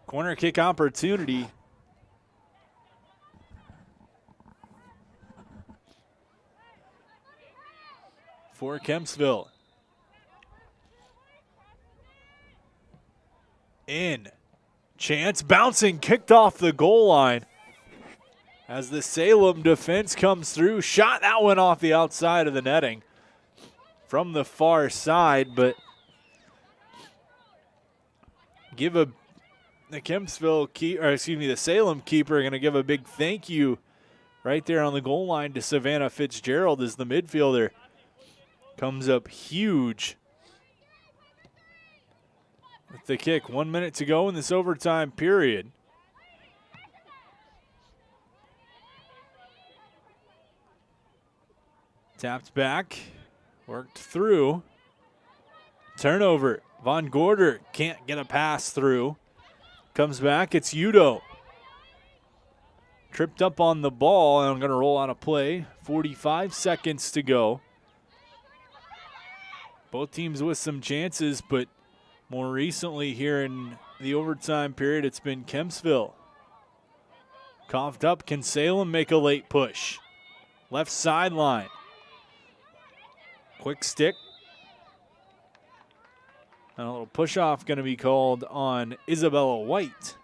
Corner kick opportunity. For Kempsville. In. Chance bouncing, kicked off the goal line. As the Salem defense comes through. Shot, that one off the outside of the netting. From the far side, but give a the the Salem keeper going to give a big thank you right there on the goal line to Savannah Fitzgerald as the midfielder comes up huge with the kick. 1 minute to go in this overtime period. Tapped back, worked through. Turnover. Von Gorder can't get a pass through. Comes back, it's Udo. tripped up on the ball, and I'm going to roll out a play. 45 seconds to go. Both teams with some chances, but more recently here in the overtime period, it's been Kempsville. Coughed up. Can Salem make a late push? Left sideline. Quick stick. And a little push off going to be called on Isabella White.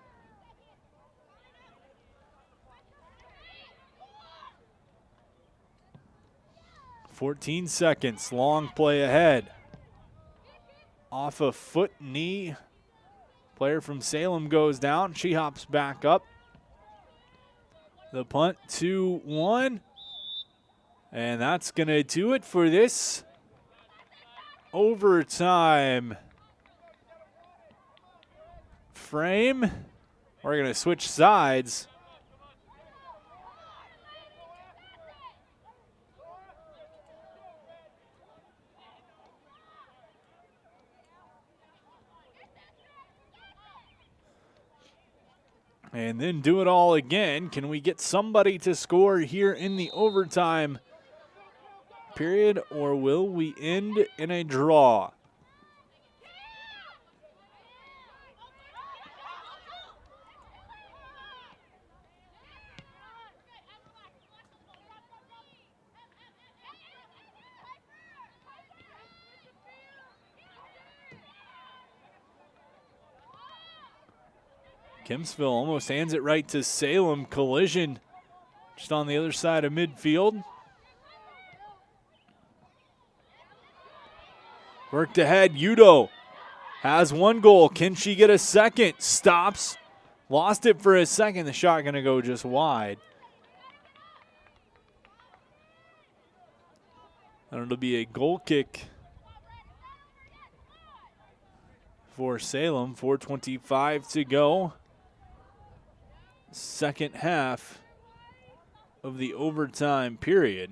.14 seconds. Long play ahead. Off a foot, knee. Player from Salem goes down. She hops back up. The punt, 2-1. And that's going to do it for this overtime frame. We're going to switch sides. And then do it all again. Can we get somebody to score here in the overtime period, or will we end in a draw? Kempsville almost hands it right to Salem. Collision just on the other side of midfield. Worked ahead. Udo has one goal. Can she get a second? Stops. Lost it for a second. The shot going to go just wide. And it'll be a goal kick for Salem. 4:25 to go. Second half of the overtime period.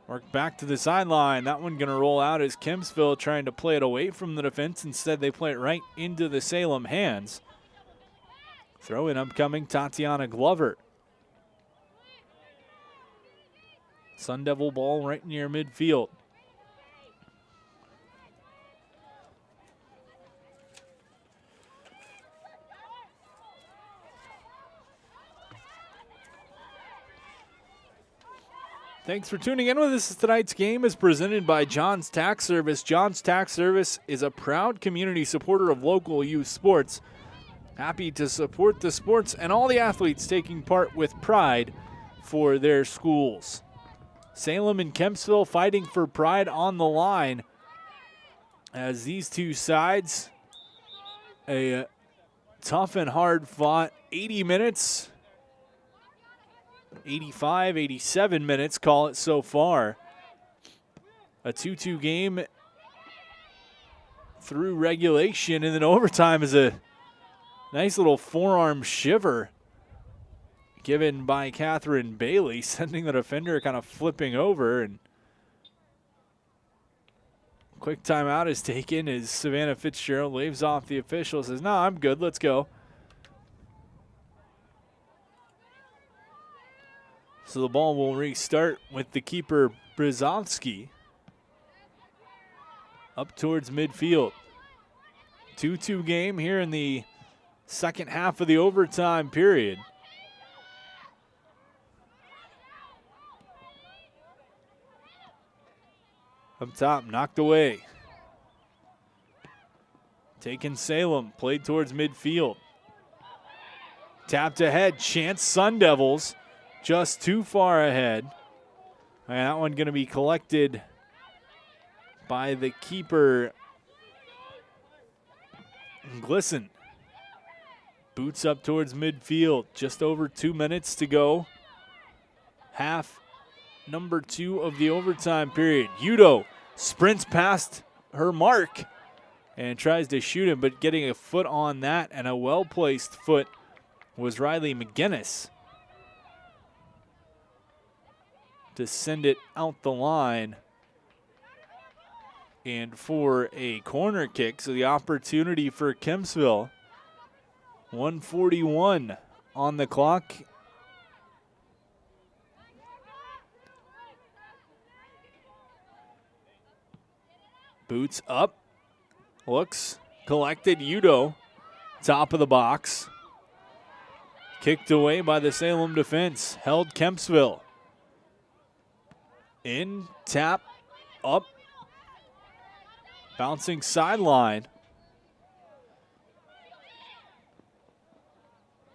Work back to the sideline. That one going to roll out as Kempsville trying to play it away from the defense. Instead, they play it right into the Salem hands. Throw in upcoming Tatiana Glover. Sundevil ball right near midfield. Thanks for tuning in with us. Tonight's game is presented by John's Tax Service. John's Tax Service is a proud community supporter of local youth sports. Happy to support the sports and all the athletes taking part with pride for their schools. Salem and Kempsville fighting for pride on the line as these two sides, a tough and hard fought 80 minutes, 85, 87 minutes, call it so far. A 2-2 game through regulation, and then overtime is a nice little forearm shiver given by Catherine Bailey, sending the defender kind of flipping over. And quick timeout is taken as Savannah Fitzgerald waves off the official, says, "No, I'm good, let's go." So the ball will restart with the keeper, Brzezowski, up towards midfield. 2-2 game here in the second half of the overtime period. Up top, knocked away. Taken Salem, played towards midfield. Tapped ahead, chance Sundevils, just too far ahead. And that one going to be collected by the keeper, Glisson. Boots up towards midfield, just over 2 minutes to go. Half number 2 of the overtime period. Udo sprints past her mark and tries to shoot him, but getting a foot on that, and a well-placed foot was Riley McGinnis to send it out the line and for a corner kick. So the opportunity for Kempsville. 1:41 on the clock. Boots up. Looks. Collected. Udo. Top of the box. Kicked away by the Salem defense. Held Kempsville. In. Tap. Up. Bouncing sideline.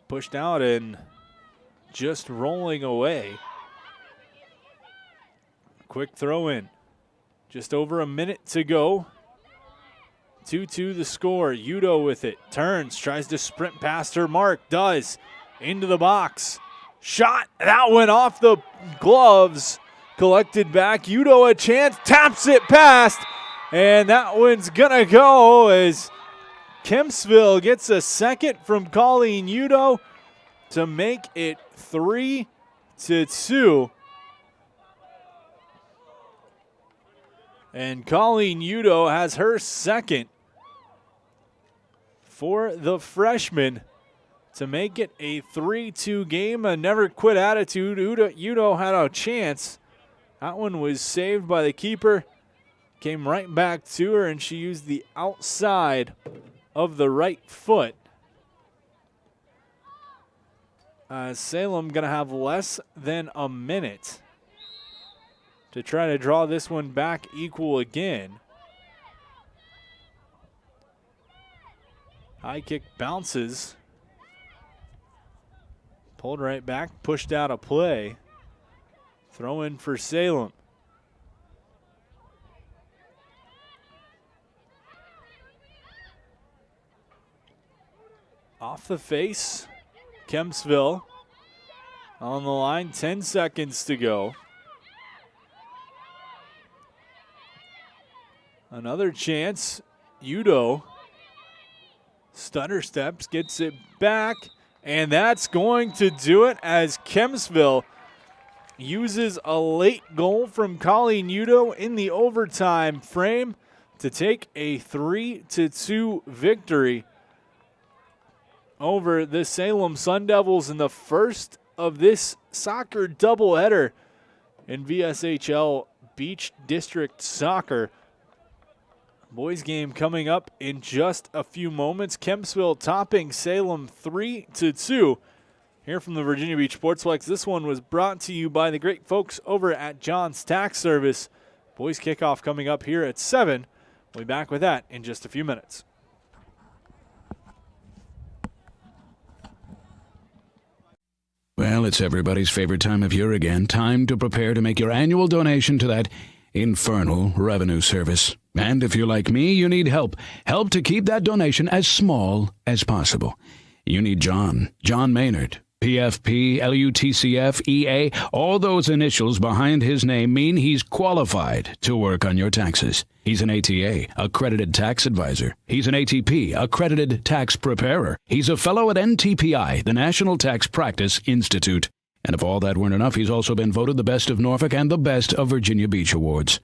Pushed out and just rolling away. Quick throw in. Just over a minute to go. 2-2 the score. Udo with it. Turns. Tries to sprint past her mark. Does. Into the box. Shot. That went off the gloves. Collected back. Udo a chance. Taps it past. And that one's going to go as Kempsville gets a second from Colleen Udo to make it 3-2. And Colleen Udo has her second for the freshman to make it a 3-2 game. A never quit attitude. Udo had a chance. That one was saved by the keeper. Came right back to her, and she used the outside of the right foot. Salem going to have less than a minute to try to draw this one back equal again. High kick bounces. Pulled right back, pushed out a play. Throw in for Salem. Off the face, Kempsville on the line, 10 seconds to go. Another chance, Udo. Stutter steps, gets it back, and that's going to do it as Kempsville uses a late goal from Colleen Udo in the overtime frame to take a 3-2 victory over the Salem Sundevils in the first of this soccer doubleheader in VSHL Beach District Soccer. Boys game coming up in just a few moments. Kempsville topping Salem 3-2. Here from the Virginia Beach Sportsplex, this one was brought to you by the great folks over at John's Tax Service. Boys kickoff coming up here at 7. We'll be back with that in just a few minutes. Well, it's everybody's favorite time of year again. Time to prepare to make your annual donation to that infernal revenue service. And if you're like me, you need help. Help to keep that donation as small as possible. You need John Maynard. PFP, LUTCF, EA, all those initials behind his name mean he's qualified to work on your taxes. He's an ATA, accredited tax advisor. He's an ATP, accredited tax preparer. He's a fellow at NTPI, the National Tax Practice Institute. And if all that weren't enough, he's also been voted the best of Norfolk and the best of Virginia Beach awards.